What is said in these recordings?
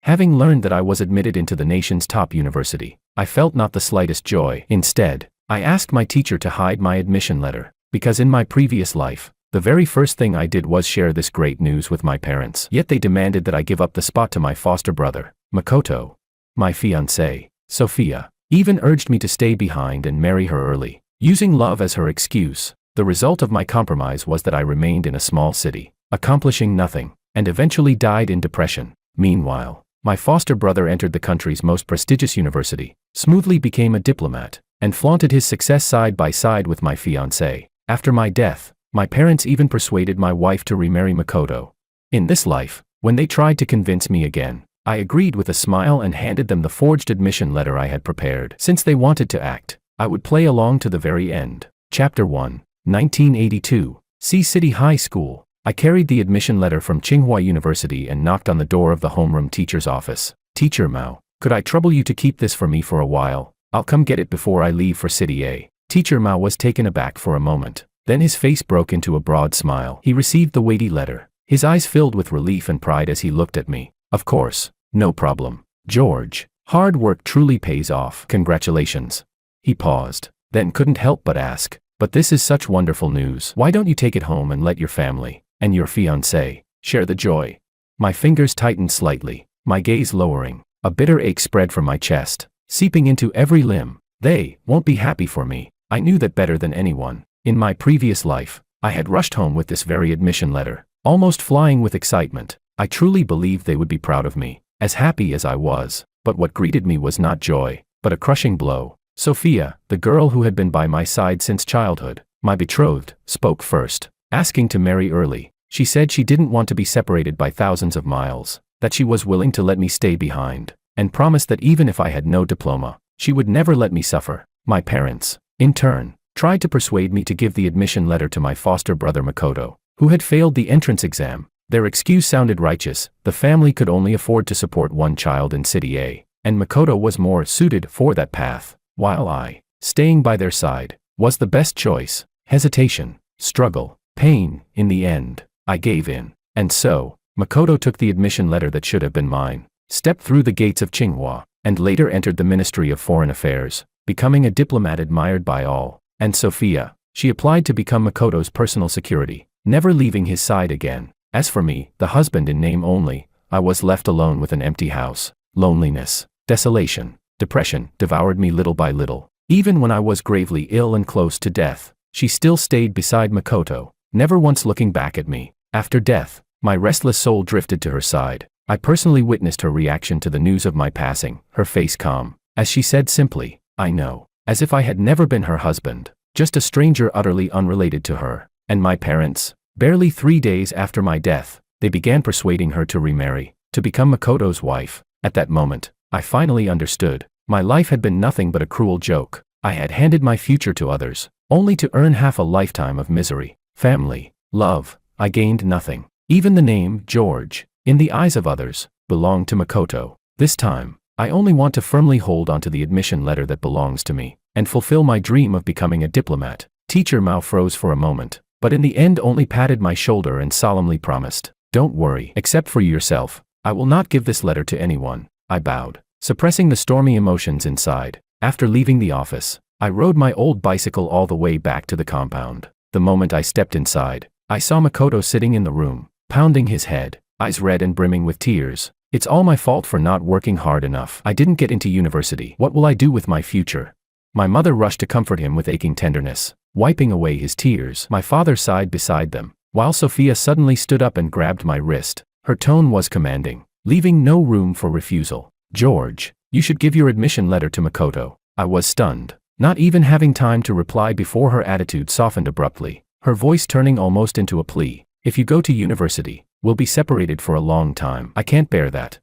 Having learned that I was admitted into the nation's top university, I felt not the slightest joy. Instead, I asked my teacher to hide my admission letter, because in my previous life, the very first thing I did was share this great news with my parents. Yet they demanded that I give up the spot to my foster brother, Makoto. My fiancée, Sophia, even urged me to stay behind and marry her early, using love as her excuse. The result of my compromise was that I remained in a small city, accomplishing nothing, and eventually died in depression. Meanwhile, my foster brother entered the country's most prestigious university, smoothly became a diplomat, and flaunted his success side by side with my fiancée. After my death, my parents even persuaded my wife to remarry Makoto. In this life, when they tried to convince me again, I agreed with a smile and handed them the forged admission letter I had prepared. Since they wanted to act, I would play along to the very end. Chapter 1, 1982, C City High School. I carried the admission letter from Tsinghua University and knocked on the door of the homeroom teacher's office. Teacher Mao, could I trouble you to keep this for me for a while? I'll come get it before I leave for City A. Teacher Mao was taken aback for a moment. Then his face broke into a broad smile. He received the weighty letter. His eyes filled with relief and pride as he looked at me. Of course, no problem. George, hard work truly pays off. Congratulations. He paused, then couldn't help but ask, but this is such wonderful news. Why don't you take it home and let your family, and your fiancé, share the joy? My fingers tightened slightly, my gaze lowering. A bitter ache spread from my chest, seeping into every limb. They won't be happy for me. I knew that better than anyone. In my previous life, I had rushed home with this very admission letter, almost flying with excitement. I truly believed they would be proud of me, as happy as I was. But what greeted me was not joy, but a crushing blow. Sophia, the girl who had been by my side since childhood, my betrothed, spoke first, asking to marry early. She said she didn't want to be separated by thousands of miles, that she was willing to let me stay behind, and promised that even if I had no diploma, she would never let me suffer. My parents, in turn, tried to persuade me to give the admission letter to my foster brother Makoto, who had failed the entrance exam. Their excuse sounded righteous. The family could only afford to support one child in City A, and Makoto was more suited for that path, while I, staying by their side, was the best choice. Hesitation, struggle, pain. In the end, I gave in. And so, Makoto took the admission letter that should have been mine, stepped through the gates of Tsinghua, and later entered the Ministry of Foreign Affairs, becoming a diplomat admired by all. And Sophia, she applied to become Makoto's personal security, never leaving his side again. As for me, the husband in name only, I was left alone with an empty house. Loneliness, desolation, depression devoured me little by little. Even when I was gravely ill and close to death, she still stayed beside Makoto, never once looking back at me. After death, my restless soul drifted to her side. I personally witnessed her reaction to the news of my passing, her face calm, as she said simply, "I know," as if I had never been her husband, just a stranger utterly unrelated to her. And my parents, barely 3 days after my death, they began persuading her to remarry, to become Makoto's wife. At that moment, I finally understood. My life had been nothing but a cruel joke. I had handed my future to others, only to earn half a lifetime of misery. Family, love, I gained nothing. Even the name, George, in the eyes of others, belonged to Makoto. This time, I only want to firmly hold onto the admission letter that belongs to me, and fulfill my dream of becoming a diplomat. Teacher Mao froze for a moment, but in the end only patted my shoulder and solemnly promised, "Don't worry, except for yourself, I will not give this letter to anyone." I bowed, suppressing the stormy emotions inside. After leaving the office, I rode my old bicycle all the way back to the compound. The moment I stepped inside, I saw Makoto sitting in the room, pounding his head, eyes red and brimming with tears. "It's all my fault for not working hard enough. I didn't get into university. What will I do with my future?" My mother rushed to comfort him with aching tenderness, wiping away his tears. My father sighed beside them, while Sophia suddenly stood up and grabbed my wrist. Her tone was commanding, leaving no room for refusal. "George, you should give your admission letter to Makoto." I was stunned, not even having time to reply before her attitude softened abruptly, her voice turning almost into a plea. "If you go to university, we'll be separated for a long time. I can't bear that.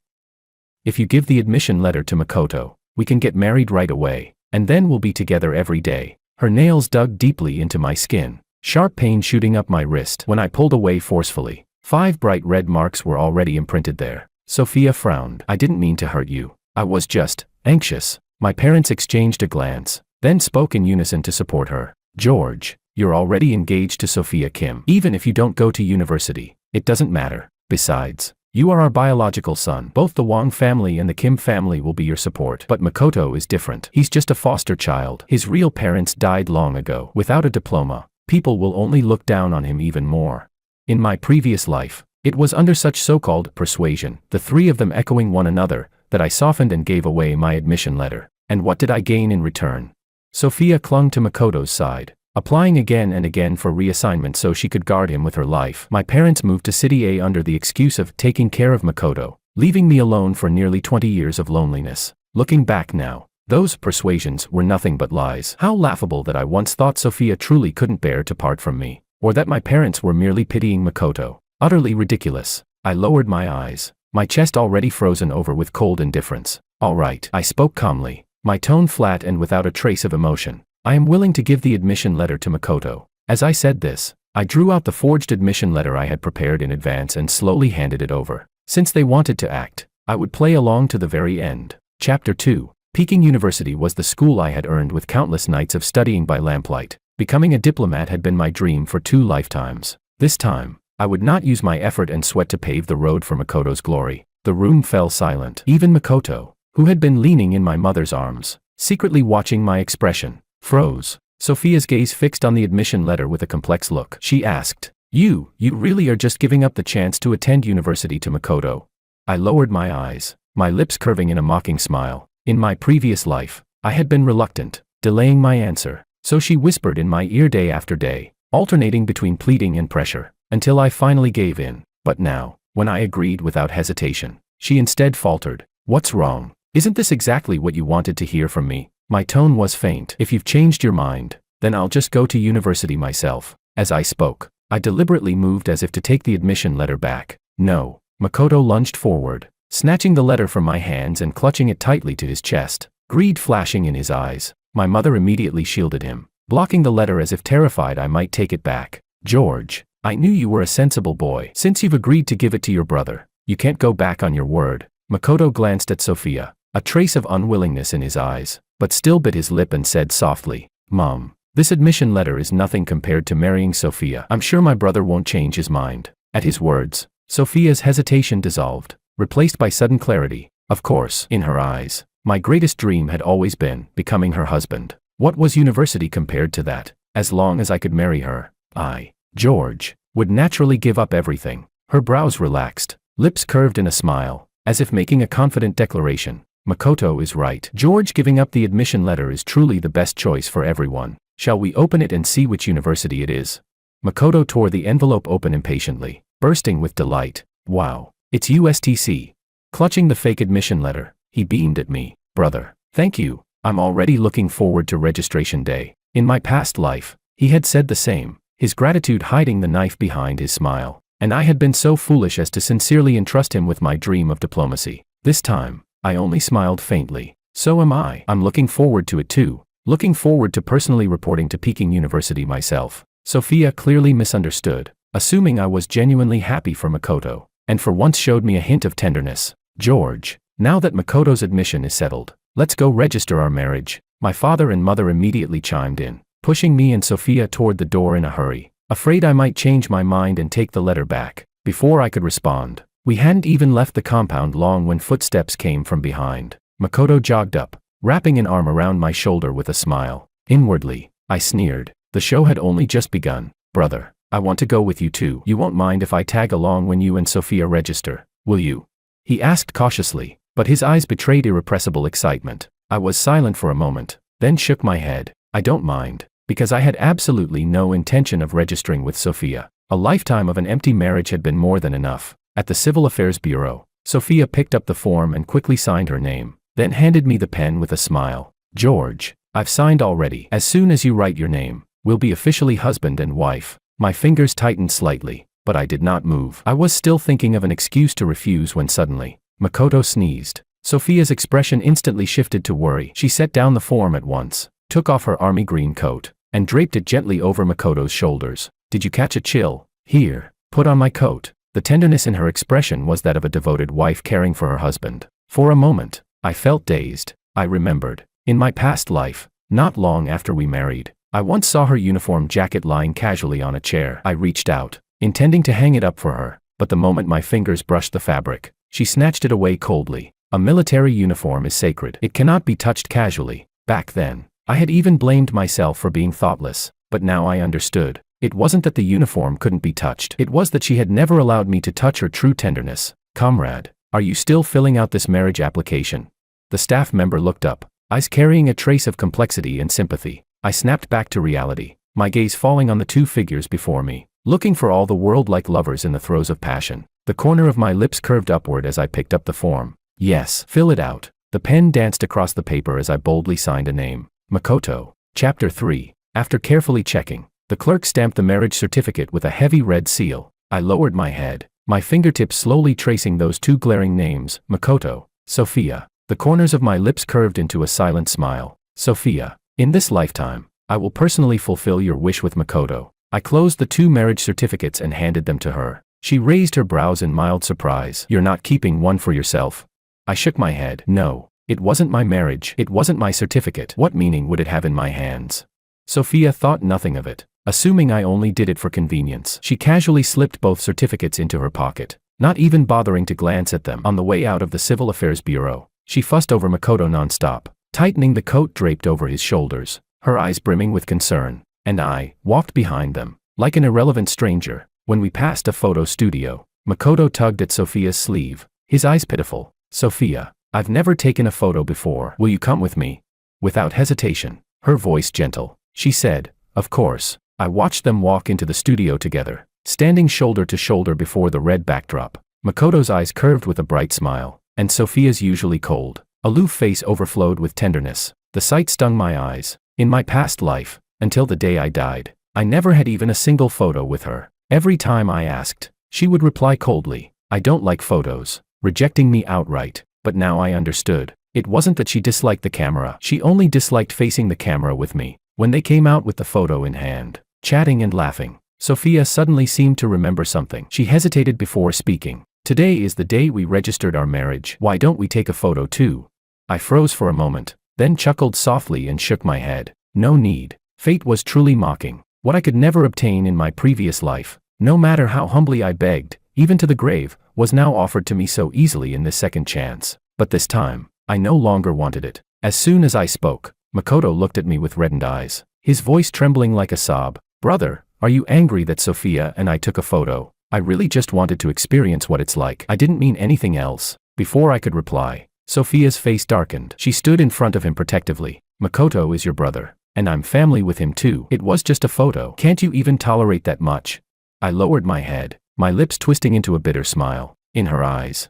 If you give the admission letter to Makoto, we can get married right away, and then we'll be together every day." Her nails dug deeply into my skin, sharp pain shooting up my wrist. When I pulled away forcefully, 5 bright red marks were already imprinted there. Sophia frowned. "I didn't mean to hurt you. I was just anxious." My parents exchanged a glance, then spoke in unison to support her. "George, you're already engaged to Sophia Kim. Even if you don't go to university, it doesn't matter. Besides, You are our biological son. Both the Wang family and the Kim family will be your support. But Makoto is different. He's just a foster child. His real parents died long ago. Without a diploma, people will only look down on him even more. In my previous life, it was under such so-called persuasion, the three of them echoing one another, that I softened and gave away my admission letter. And what did I gain in return? Sophia clung to Makoto's side, applying again and again for reassignment so she could guard him with her life. My parents moved to City A under the excuse of taking care of Makoto, leaving me alone for nearly 20 years of loneliness. Looking back now, those persuasions were nothing but lies. How laughable that I once thought Sophia truly couldn't bear to part from me, or that my parents were merely pitying Makoto. Utterly ridiculous. I lowered my eyes, my chest already frozen over with cold indifference. All right, I spoke calmly, my tone flat and without a trace of emotion. I am willing to give the admission letter to Makoto. As I said this, I drew out the forged admission letter I had prepared in advance and slowly handed it over. Since they wanted to act, I would play along to the very end. Chapter 2. Peking University was the school I had earned with countless nights of studying by lamplight. Becoming a diplomat had been my dream for 2 lifetimes. This time, I would not use my effort and sweat to pave the road for Makoto's glory. The room fell silent. Even Makoto, who had been leaning in my mother's arms, secretly watching my expression, froze. Sophia's gaze fixed on the admission letter with a complex look. She asked, You really are just giving up the chance to attend university to Makoto?" I lowered my eyes, my lips curving in a mocking smile. In my previous life, I had been reluctant, delaying my answer, so she whispered in my ear day after day, alternating between pleading and pressure, until I finally gave in. But now, when I agreed without hesitation, she instead faltered, "What's wrong? Isn't this exactly what you wanted to hear from me?" My tone was faint. "If you've changed your mind, then I'll just go to university myself." As I spoke, I deliberately moved as if to take the admission letter back. "No." Makoto lunged forward, snatching the letter from my hands and clutching it tightly to his chest, greed flashing in his eyes. My mother immediately shielded him, blocking the letter as if terrified I might take it back. "George, I knew you were a sensible boy. Since you've agreed to give it to your brother, you can't go back on your word." Makoto glanced at Sophia, a trace of unwillingness in his eyes, but still bit his lip and said softly, "Mom, this admission letter is nothing compared to marrying Sophia. I'm sure my brother won't change his mind." At his words, Sophia's hesitation dissolved, replaced by sudden clarity. Of course, in her eyes, my greatest dream had always been becoming her husband. What was university compared to that? As long as I could marry her, I, George, would naturally give up everything. Her brows relaxed, lips curved in a smile, as if making a confident declaration. Makoto is right. George giving up the admission letter is truly the best choice for everyone. Shall we open it and see which university it is? Makoto tore the envelope open impatiently, bursting with delight. "Wow, it's USTC." Clutching the fake admission letter, he beamed at me. "Brother, thank you. I'm already looking forward to registration day." In my past life, he had said the same, his gratitude hiding the knife behind his smile. And I had been so foolish as to sincerely entrust him with my dream of diplomacy. This time, I only smiled faintly. "So am I. I'm looking forward to it too. Looking forward to personally reporting to Peking University myself." Sophia clearly misunderstood, assuming I was genuinely happy for Makoto, and for once showed me a hint of tenderness. "George, now that Makoto's admission is settled, let's go register our marriage." My father and mother immediately chimed in, pushing me and Sophia toward the door in a hurry, afraid I might change my mind and take the letter back. Before I could respond, we hadn't even left the compound long when footsteps came from behind. Makoto jogged up, wrapping an arm around my shoulder with a smile. Inwardly, I sneered. The show had only just begun. "Brother, I want to go with you too. You won't mind if I tag along when you and Sophia register, will you?" He asked cautiously, but his eyes betrayed irrepressible excitement. I was silent for a moment, then shook my head. "I don't mind, because I had absolutely no intention of registering with Sophia. A lifetime of an empty marriage had been more than enough." At the Civil Affairs Bureau, Sophia picked up the form and quickly signed her name, then handed me the pen with a smile. "George, I've signed already. As soon as you write your name, we'll be officially husband and wife." My fingers tightened slightly, but I did not move. I was still thinking of an excuse to refuse when suddenly, Makoto sneezed. Sophia's expression instantly shifted to worry. She set down the form at once, took off her army green coat, and draped it gently over Makoto's shoulders. "Did you catch a chill? Here, put on my coat." The tenderness in her expression was that of a devoted wife caring for her husband. For a moment, I felt dazed. I remembered, in my past life, not long after we married, I once saw her uniform jacket lying casually on a chair. I reached out, intending to hang it up for her, but the moment my fingers brushed the fabric, she snatched it away coldly. A military uniform is sacred. It cannot be touched casually. Back then, I had even blamed myself for being thoughtless, but now I understood. It wasn't that the uniform couldn't be touched. It was that she had never allowed me to touch her true tenderness. Comrade, are you still filling out this marriage application? The staff member looked up, eyes carrying a trace of complexity and sympathy. I snapped back to reality, my gaze falling on the two figures before me, looking for all the world like lovers in the throes of passion. The corner of my lips curved upward as I picked up the form. Yes, fill it out. The pen danced across the paper as I boldly signed a name. Makoto. Chapter 3. After carefully checking, the clerk stamped the marriage certificate with a heavy red seal. I lowered my head, my fingertips slowly tracing those two glaring names, Makoto, Sophia. The corners of my lips curved into a silent smile. Sophia, in this lifetime, I will personally fulfill your wish with Makoto. I closed the two marriage certificates and handed them to her. She raised her brows in mild surprise. You're not keeping one for yourself? I shook my head. No, it wasn't my marriage. It wasn't my certificate. What meaning would it have in my hands? Sophia thought nothing of it, assuming I only did it for convenience. She casually slipped both certificates into her pocket, not even bothering to glance at them. On the way out of the Civil Affairs Bureau, she fussed over Makoto nonstop, tightening the coat draped over his shoulders, her eyes brimming with concern, and I walked behind them, like an irrelevant stranger. When we passed a photo studio, Makoto tugged at Sophia's sleeve, his eyes pitiful. Sophia, I've never taken a photo before. Will you come with me? Without hesitation, her voice gentle, she said, of course. I watched them walk into the studio together, standing shoulder to shoulder before the red backdrop. Makoto's eyes curved with a bright smile, and Sophia's usually cold, aloof face overflowed with tenderness. The sight stung my eyes. In my past life, until the day I died, I never had even a single photo with her. Every time I asked, she would reply coldly, I don't like photos, rejecting me outright. But now I understood. It wasn't that she disliked the camera. She only disliked facing the camera with me. When they came out with the photo in hand, chatting and laughing, Sophia suddenly seemed to remember something. She hesitated before speaking. Today is the day we registered our marriage. Why don't we take a photo too? I froze for a moment, then chuckled softly and shook my head. No need. Fate was truly mocking. What I could never obtain in my previous life, no matter how humbly I begged, even to the grave, was now offered to me so easily in this second chance. But this time, I no longer wanted it. As soon as I spoke, Makoto looked at me with reddened eyes, his voice trembling like a sob. Brother, are you angry that Sophia and I took a photo? I really just wanted to experience what it's like. I didn't mean anything else. Before I could reply, Sophia's face darkened. She stood in front of him protectively. Makoto is your brother, and I'm family with him too. It was just a photo. Can't you even tolerate that much? I lowered my head, my lips twisting into a bitter smile. In her eyes,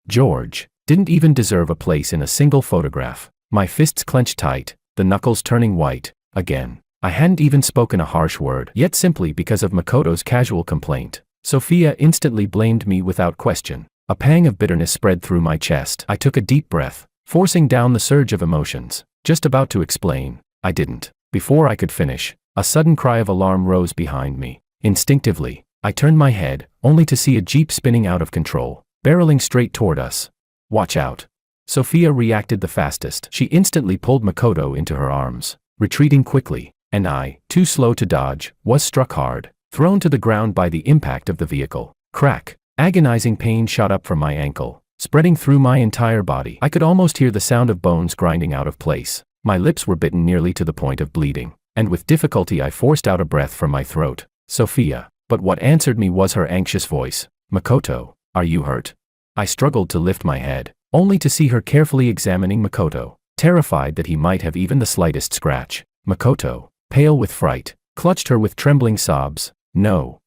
George, didn't even deserve a place in a single photograph. My fists clenched tight, the knuckles turning white. Again, I hadn't even spoken a harsh word, yet simply because of Makoto's casual complaint, Sophia instantly blamed me without question. A pang of bitterness spread through my chest. I took a deep breath, forcing down the surge of emotions. Just about to explain, I didn't. Before I could finish, a sudden cry of alarm rose behind me. Instinctively, I turned my head, only to see a jeep spinning out of control, barreling straight toward us. Watch out. Sophia reacted the fastest. She instantly pulled Makoto into her arms, retreating quickly, and I, too slow to dodge, was struck hard, thrown to the ground by the impact of the vehicle. Crack. Agonizing pain shot up from my ankle, spreading through my entire body. I could almost hear the sound of bones grinding out of place. My lips were bitten nearly to the point of bleeding, and with difficulty I forced out a breath from my throat. Sophia. But what answered me was her anxious voice. Makoto, are you hurt? I struggled to lift my head, only to see her carefully examining Makoto, terrified that he might have even the slightest scratch. Makoto, pale with fright, clutched her with trembling sobs. No.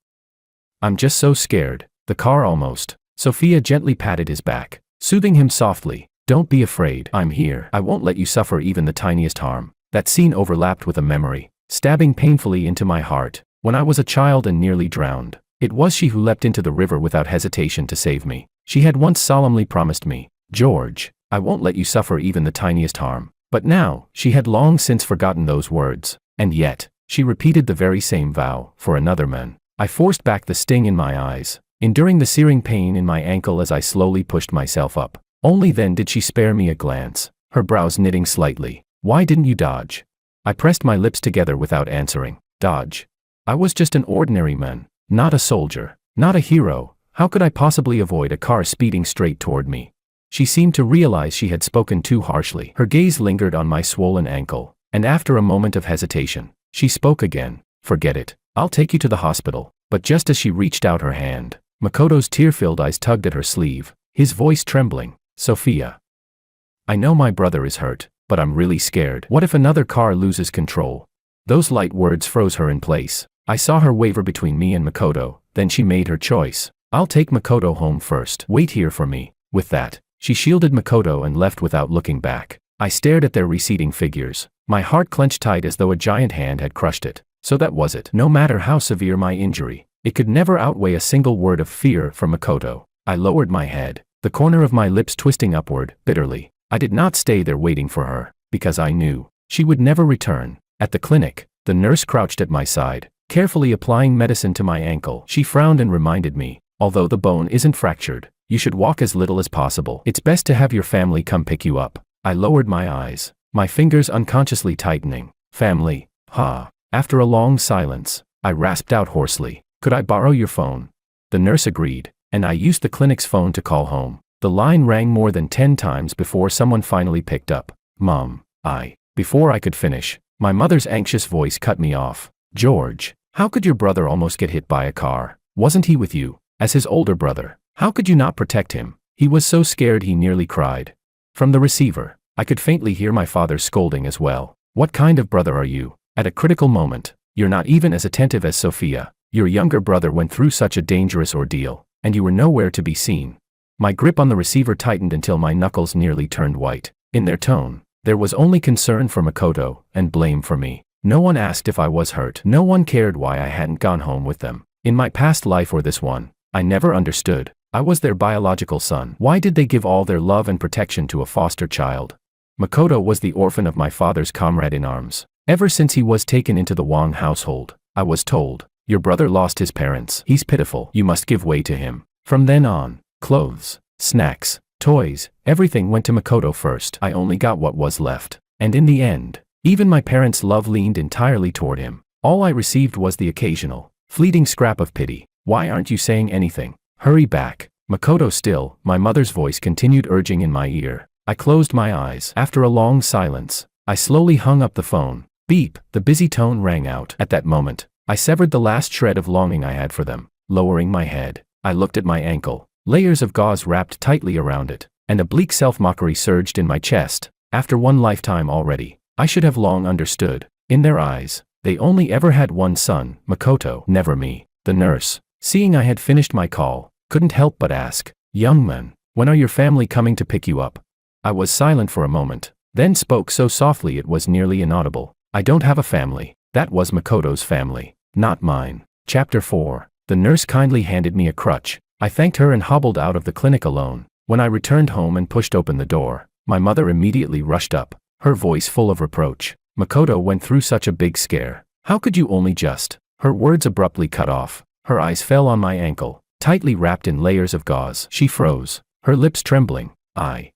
I'm just so scared. The car almost. Sophia gently patted his back, soothing him softly. Don't be afraid. I'm here. I won't let you suffer even the tiniest harm. That scene overlapped with a memory, stabbing painfully into my heart. When I was a child and nearly drowned, it was she who leapt into the river without hesitation to save me. She had once solemnly promised me, George, I won't let you suffer even the tiniest harm. But now, she had long since forgotten those words, and yet, she repeated the very same vow, for another man. I forced back the sting in my eyes, enduring the searing pain in my ankle as I slowly pushed myself up. Only then did she spare me a glance, her brows knitting slightly. Why didn't you dodge? I pressed my lips together without answering. Dodge? I was just an ordinary man, not a soldier, not a hero. How could I possibly avoid a car speeding straight toward me? She seemed to realize she had spoken too harshly. Her gaze lingered on my swollen ankle, and after a moment of hesitation, she spoke again. Forget it. I'll take you to the hospital. But just as she reached out her hand, Makoto's tear-filled eyes tugged at her sleeve, his voice trembling. Sophia. I know my brother is hurt, but I'm really scared. What if another car loses control? Those light words froze her in place. I saw her waver between me and Makoto, then she made her choice. I'll take Makoto home first. Wait here for me. With that, she shielded Makoto and left without looking back. I stared at their receding figures. My heart clenched tight as though a giant hand had crushed it. So that was it. No matter how severe my injury, it could never outweigh a single word of fear from Makoto. I lowered my head, the corner of my lips twisting upward, bitterly. I did not stay there waiting for her, because I knew she would never return. At the clinic, the nurse crouched at my side, carefully applying medicine to my ankle. She frowned and reminded me, although the bone isn't fractured, you should walk as little as possible. It's best to have your family come pick you up. I lowered my eyes, my fingers unconsciously tightening. Family, ha. After a long silence, I rasped out hoarsely, could I borrow your phone? The nurse agreed, and I used the clinic's phone to call home. The line rang more than 10 times before someone finally picked up. Mom, Before I could finish, my mother's anxious voice cut me off. George, how could your brother almost get hit by a car? Wasn't he with you? As his older brother, how could you not protect him? He was so scared he nearly cried. From the receiver, I could faintly hear my father scolding as well. What kind of brother are you? At a critical moment, you're not even as attentive as Sophia. Your younger brother went through such a dangerous ordeal, and you were nowhere to be seen. My grip on the receiver tightened until my knuckles nearly turned white. In their tone, there was only concern for Makoto and blame for me. No one asked if I was hurt. No one cared why I hadn't gone home with them. In my past life or this one, I never understood. I was their biological son. Why did they give all their love and protection to a foster child? Makoto was the orphan of my father's comrade in arms. Ever since he was taken into the Wang household, I was told, your brother lost his parents. He's pitiful. You must give way to him. From then on, clothes, snacks, toys, everything went to Makoto first. I only got what was left. And in the end, even my parents' love leaned entirely toward him. All I received was the occasional, fleeting scrap of pity. Why aren't you saying anything? Hurry back. Makoto still, my mother's voice continued urging in my ear. I closed my eyes. After a long silence, I slowly hung up the phone. Beep, the busy tone rang out. At that moment, I severed the last shred of longing I had for them. Lowering my head, I looked at my ankle. Layers of gauze wrapped tightly around it, and a bleak self-mockery surged in my chest. After one lifetime already, I should have long understood. In their eyes, they only ever had one son, Makoto, never me. The nurse, seeing I had finished my call, couldn't help but ask, young man, when are your family coming to pick you up? I was silent for a moment, then spoke so softly it was nearly inaudible. I don't have a family. That was Makoto's family, not mine. Chapter 4. The nurse kindly handed me a crutch. I thanked her and hobbled out of the clinic alone. When I returned home and pushed open the door, my mother immediately rushed up, her voice full of reproach. Makoto went through such a big scare. How could you only just? Her words abruptly cut off. Her eyes fell on my ankle, tightly wrapped in layers of gauze. She froze, her lips trembling. I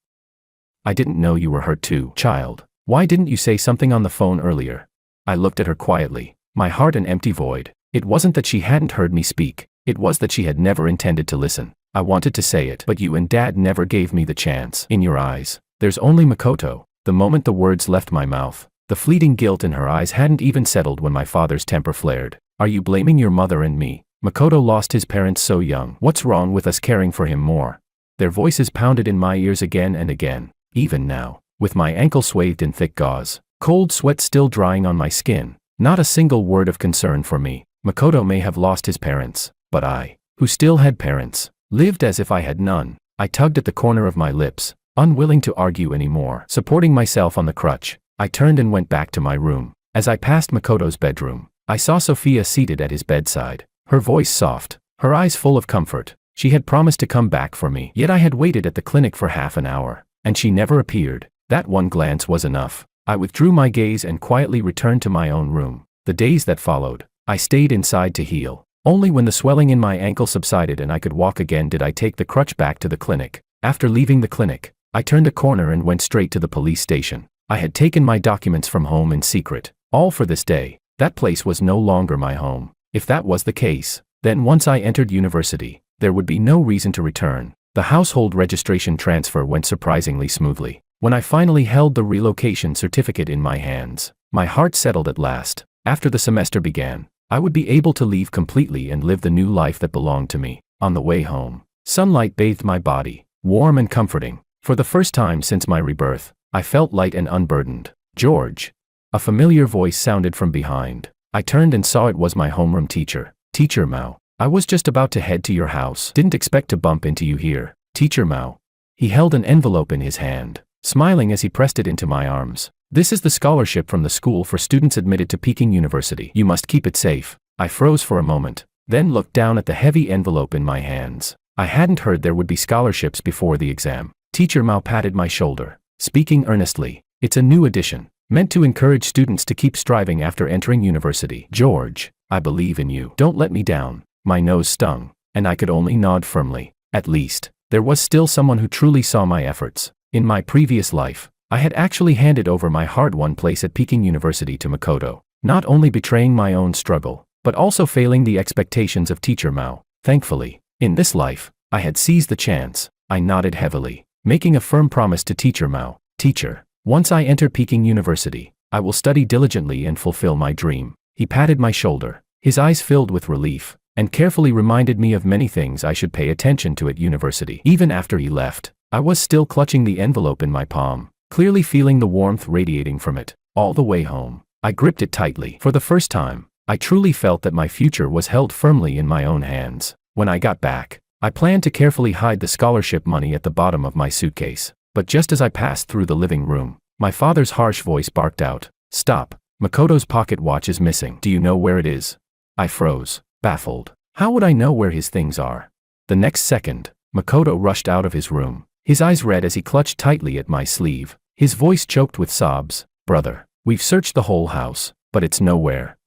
didn't know you were hurt too, child. Why didn't you say something on the phone earlier? I looked at her quietly, my heart an empty void. It wasn't that she hadn't heard me speak, it was that she had never intended to listen. I wanted to say it, but you and Dad never gave me the chance. In your eyes, there's only Makoto. The moment the words left my mouth, the fleeting guilt in her eyes hadn't even settled when my father's temper flared. Are you blaming your mother and me? Makoto lost his parents so young. What's wrong with us caring for him more? Their voices pounded in my ears again and again. Even now, with my ankle swathed in thick gauze, cold sweat still drying on my skin, not a single word of concern for me. Makoto may have lost his parents, but I, who still had parents, lived as if I had none. I tugged at the corner of my lips, unwilling to argue anymore. Supporting myself on the crutch, I turned and went back to my room. As I passed Makoto's bedroom, I saw Sophia seated at his bedside, her voice soft, her eyes full of comfort. She had promised to come back for me, yet I had waited at the clinic for half an hour, and she never appeared. That one glance was enough. I withdrew my gaze and quietly returned to my own room. The days that followed, I stayed inside to heal. Only when the swelling in my ankle subsided and I could walk again did I take the crutch back to the clinic. After leaving the clinic, I turned a corner and went straight to the police station. I had taken my documents from home in secret, all for this day. That place was no longer my home. If that was the case, then once I entered university, There would be no reason to return. The household registration transfer went surprisingly smoothly. When I finally held the relocation certificate in my hands, my heart settled at last. After the semester began, I would be able to leave completely and live the new life that belonged to me. On the way home, sunlight bathed my body, warm and comforting. For the first time since my rebirth, I felt light and unburdened. "George." A familiar voice sounded from behind. I turned and saw it was my homeroom teacher. "Teacher Mao, I was just about to head to your house. Didn't expect to bump into you here." "Teacher Mao." He held an envelope in his hand, smiling as he pressed it into my arms. "This is the scholarship from the school for students admitted to Peking University. You must keep it safe." I froze for a moment, then looked down at the heavy envelope in my hands. I hadn't heard there would be scholarships before the exam. Teacher Mao patted my shoulder, speaking earnestly. "It's a new edition, meant to encourage students to keep striving after entering university. George, I believe in you. Don't let me down." My nose stung, and I could only nod firmly. At least, there was still someone who truly saw my efforts. In my previous life, I had actually handed over my hard-won place at Peking University to Makoto, not only betraying my own struggle, but also failing the expectations of Teacher Mao. Thankfully, in this life, I had seized the chance. I nodded heavily, making a firm promise to Teacher Mao. "Teacher, once I enter Peking University, I will study diligently and fulfill my dream." He patted my shoulder, his eyes filled with relief, and carefully reminded me of many things I should pay attention to at university. Even after he left, I was still clutching the envelope in my palm, clearly feeling the warmth radiating from it. All the way home, I gripped it tightly. For the first time, I truly felt that my future was held firmly in my own hands. When I got back, I planned to carefully hide the scholarship money at the bottom of my suitcase. But just as I passed through the living room, my father's harsh voice barked out, "Stop, Makoto's pocket watch is missing. Do you know where it is?" I froze, baffled. How would I know where his things are? The next second, Makoto rushed out of his room, his eyes red as he clutched tightly at my sleeve, his voice choked with sobs. "Brother, we've searched the whole house, but it's nowhere.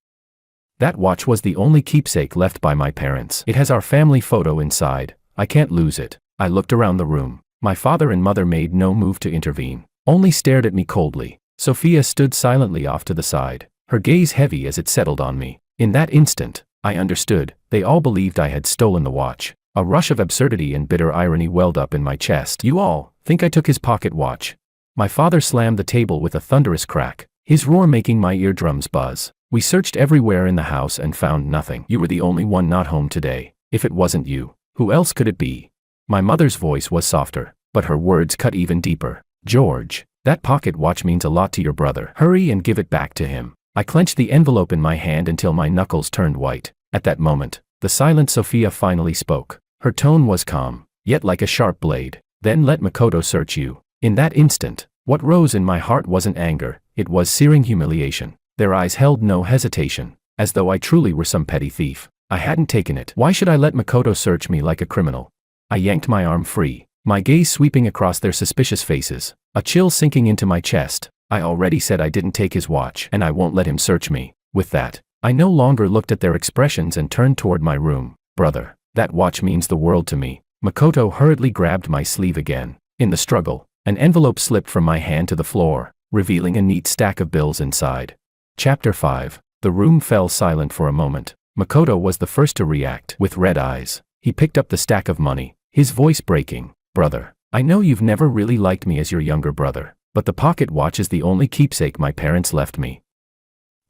That watch was the only keepsake left by my parents. It has our family photo inside. I can't lose it." I looked around the room. My father and mother made no move to intervene, only stared at me coldly. Sophia stood silently off to the side, her gaze heavy as it settled on me. In that instant, I understood. They all believed I had stolen the watch. A rush of absurdity and bitter irony welled up in my chest. "You all think I took his pocket watch?" My father slammed the table with a thunderous crack, his roar making my eardrums buzz. "We searched everywhere in the house and found nothing. You were the only one not home today. If it wasn't you, who else could it be?" My mother's voice was softer, but her words cut even deeper. "George, that pocket watch means a lot to your brother. Hurry and give it back to him." I clenched the envelope in my hand until my knuckles turned white. At that moment, the silent Sophia finally spoke. Her tone was calm, yet like a sharp blade. "Then let Makoto search you." In that instant, what rose in my heart wasn't anger, it was searing humiliation. Their eyes held no hesitation, as though I truly were some petty thief. I hadn't taken it. Why should I let Makoto search me like a criminal? I yanked my arm free, my gaze sweeping across their suspicious faces, a chill sinking into my chest. I already said I didn't take his watch, and I won't let him search me. With that, I no longer looked at their expressions and turned toward my room. "Brother, that watch means the world to me." Makoto hurriedly grabbed my sleeve again. In the struggle, an envelope slipped from my hand to the floor, revealing a neat stack of bills inside. Chapter 5. The room fell silent for a moment. Makoto was the first to react. With red eyes, he picked up the stack of money, his voice breaking. "Brother, I know you've never really liked me as your younger brother, but the pocket watch is the only keepsake my parents left me.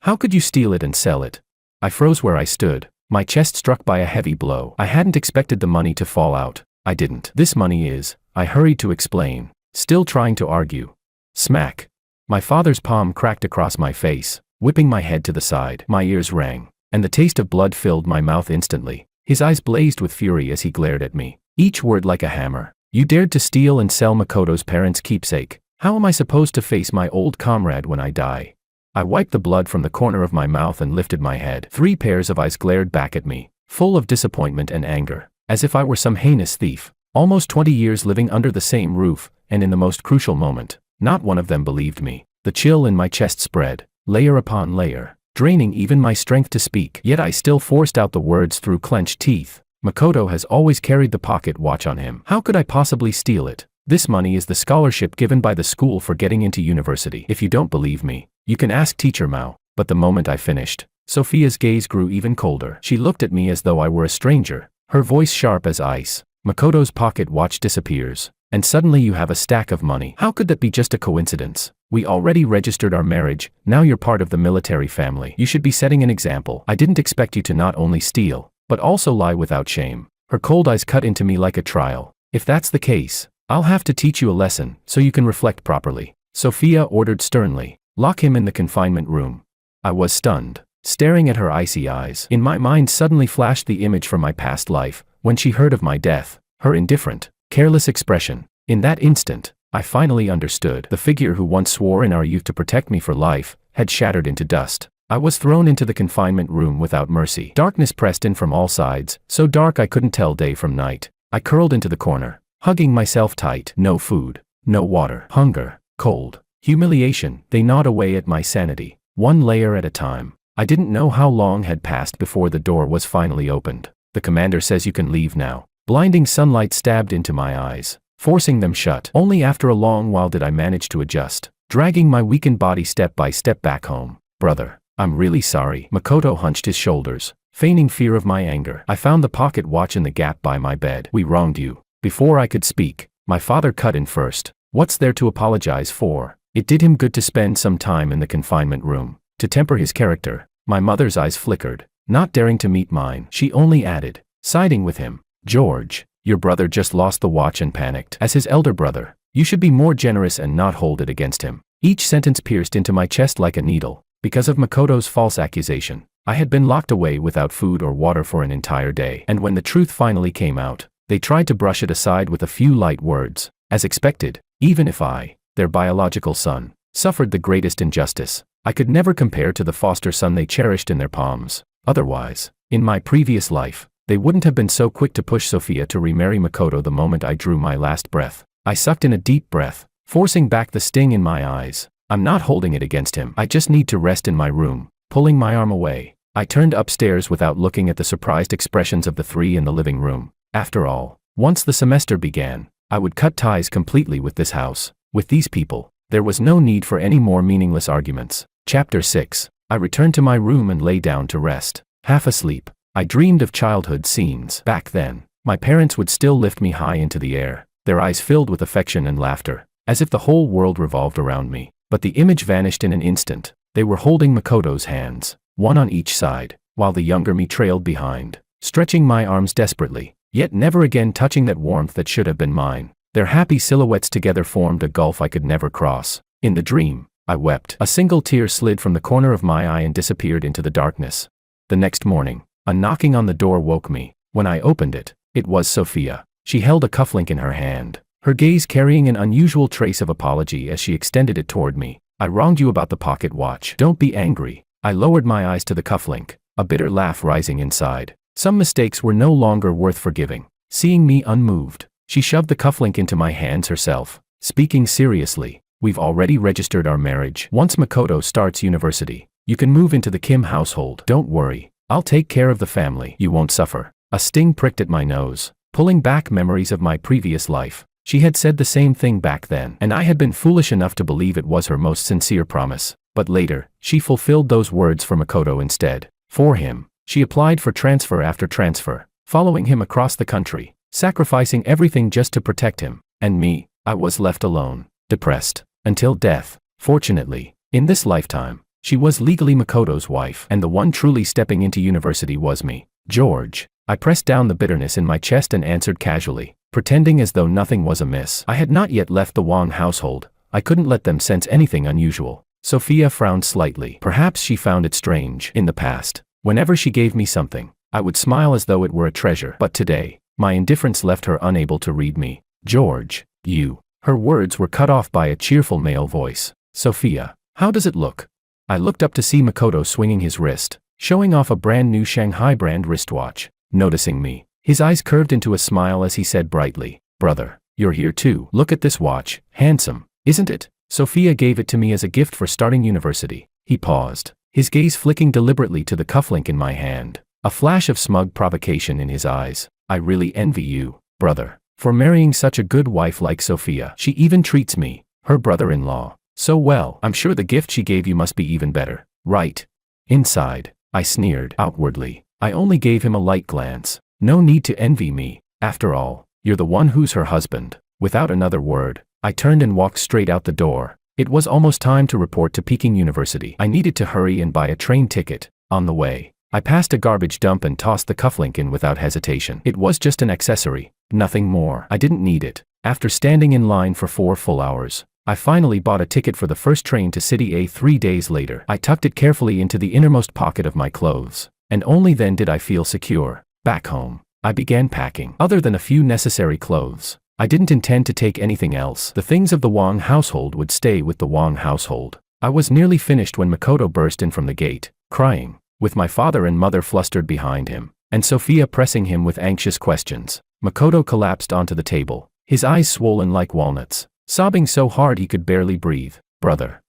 How could you steal it and sell it?" I froze where I stood, my chest struck by a heavy blow. I hadn't expected the money to fall out. I didn't. "This money is," I hurried to explain, still trying to argue. Smack. My father's palm cracked across my face, whipping my head to the side. My ears rang, and the taste of blood filled my mouth instantly. His eyes blazed with fury as he glared at me, each word like a hammer. "You dared to steal and sell Makoto's parents' keepsake. How am I supposed to face my old comrade when I die?" I wiped the blood from the corner of my mouth and lifted my head. 3 pairs of eyes glared back at me, full of disappointment and anger, as if I were some heinous thief. Almost 20 years living under the same roof, and in the most crucial moment, not one of them believed me. The chill in my chest spread, layer upon layer, draining even my strength to speak. Yet I still forced out the words through clenched teeth. "Makoto has always carried the pocket watch on him. How could I possibly steal it? This money is the scholarship given by the school for getting into university. If you don't believe me, you can ask Teacher Mao." But the moment I finished, Sophia's gaze grew even colder. She looked at me as though I were a stranger, Her voice sharp as ice. Makoto's pocket watch disappears. And suddenly you have a stack of money. How could that be just a coincidence? We already registered our marriage, now you're part of the military family. You should be setting an example. I didn't expect you to not only steal, but also lie without shame. Her cold eyes cut into me like a trial. If that's the case, I'll have to teach you a lesson, so you can reflect properly. Sophia ordered sternly. Lock him in the confinement room. I was stunned, staring at her icy eyes. In my mind suddenly flashed the image from my past life, when she heard of my death, her indifferent, careless expression. In that instant, I finally understood. The figure who once swore in our youth to protect me for life, had shattered into dust. I was thrown into the confinement room without mercy. Darkness pressed in from all sides, so dark I couldn't tell day from night. I curled into the corner, hugging myself tight. No food, no water, hunger, cold, humiliation, they gnawed away at my sanity, one layer at a time. I didn't know how long had passed before the door was finally opened. The commander says you can leave now. Blinding sunlight stabbed into my eyes, forcing them shut. Only after a long while did I manage to adjust, dragging my weakened body step by step back home. Brother, I'm really sorry. Makoto hunched his shoulders, feigning fear of my anger. I found the pocket watch in the gap by my bed. We wronged you. Before I could speak, my father cut in first. What's there to apologize for? It did him good to spend some time in the confinement room, to temper his character. My mother's eyes flickered, not daring to meet mine. She only added, siding with him, George, your brother just lost the watch and panicked. As his elder brother, you should be more generous and not hold it against him. Each sentence pierced into my chest like a needle. Because of Makoto's false accusation, I had been locked away without food or water for an entire day. And when the truth finally came out, they tried to brush it aside with a few light words. As expected, even if I, their biological son, suffered the greatest injustice, I could never compare to the foster son they cherished in their palms. Otherwise, in my previous life, they wouldn't have been so quick to push Sophia to remarry Makoto the moment I drew my last breath. I sucked in a deep breath, forcing back the sting in my eyes. I'm not holding it against him. I just need to rest in my room. Pulling my arm away, I turned upstairs without looking at the surprised expressions of the three in the living room. After all, once the semester began, I would cut ties completely with this house. With these people, there was no need for any more meaningless arguments. Chapter 6. I returned to my room and lay down to rest. Half asleep, I dreamed of childhood scenes. Back then, my parents would still lift me high into the air, their eyes filled with affection and laughter, as if the whole world revolved around me. But the image vanished in an instant. They were holding Makoto's hands, one on each side, while the younger me trailed behind, stretching my arms desperately, yet never again touching that warmth that should have been mine. Their happy silhouettes together formed a gulf I could never cross. In the dream, I wept. A single tear slid from the corner of my eye and disappeared into the darkness. The next morning, a knocking on the door woke me. When I opened it, it was Sophia. She held a cufflink in her hand, her gaze carrying an unusual trace of apology as she extended it toward me. I wronged you about the pocket watch. Don't be angry. I lowered my eyes to the cufflink, a bitter laugh rising inside. Some mistakes were no longer worth forgiving. Seeing me unmoved, she shoved the cufflink into my hands herself, speaking seriously. We've already registered our marriage. Once Makoto starts university, you can move into the Kim household. Don't worry, I'll take care of the family. You won't suffer. A sting pricked at my nose, pulling back memories of my previous life. She had said the same thing back then, and I had been foolish enough to believe it was her most sincere promise. But later, she fulfilled those words for Makoto instead. For him, she applied for transfer after transfer, following him across the country, sacrificing everything just to protect him. And me, I was left alone, depressed, until death. Fortunately, in this lifetime, she was legally Makoto's wife, and the one truly stepping into university was me. George. I pressed down the bitterness in my chest and answered casually, pretending as though nothing was amiss. I had not yet left the Wang household. I couldn't let them sense anything unusual. Sophia frowned slightly. Perhaps she found it strange. In the past, whenever she gave me something, I would smile as though it were a treasure. But today, my indifference left her unable to read me. George, you. Her words were cut off by a cheerful male voice. Sophia, how does it look? I looked up to see Makoto swinging his wrist, showing off a brand new Shanghai brand wristwatch. Noticing me, his eyes curved into a smile as he said brightly, Brother, you're here too. Look at this watch. Handsome, isn't it? Sophia gave it to me as a gift for starting university. He paused, his gaze flicking deliberately to the cufflink in my hand, a flash of smug provocation in his eyes. I really envy you, brother, for marrying such a good wife like Sophia. She even treats me, her brother-in-law, so well. I'm sure the gift she gave you must be even better, right? Inside, I sneered. Outwardly, I only gave him a light glance. No need to envy me. After all, you're the one who's her husband. Without another word, I turned and walked straight out the door. It was almost time to report to Peking University. I needed to hurry and buy a train ticket. On the way, I passed a garbage dump and tossed the cufflink in without hesitation. It was just an accessory, nothing more. I didn't need it. After standing in line for 4 full hours, I finally bought a ticket for the first train to City A 3 days later. I tucked it carefully into the innermost pocket of my clothes, and only then did I feel secure. Back home, I began packing. Other than a few necessary clothes, I didn't intend to take anything else. The things of the Wang household would stay with the Wang household. I was nearly finished when Makoto burst in from the gate, crying, with my father and mother flustered behind him, and Sophia pressing him with anxious questions. Makoto collapsed onto the table, his eyes swollen like walnuts, sobbing so hard he could barely breathe. Brother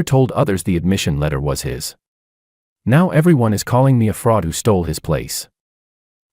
told others the admission letter was his. Now everyone is calling me a fraud who stole his place.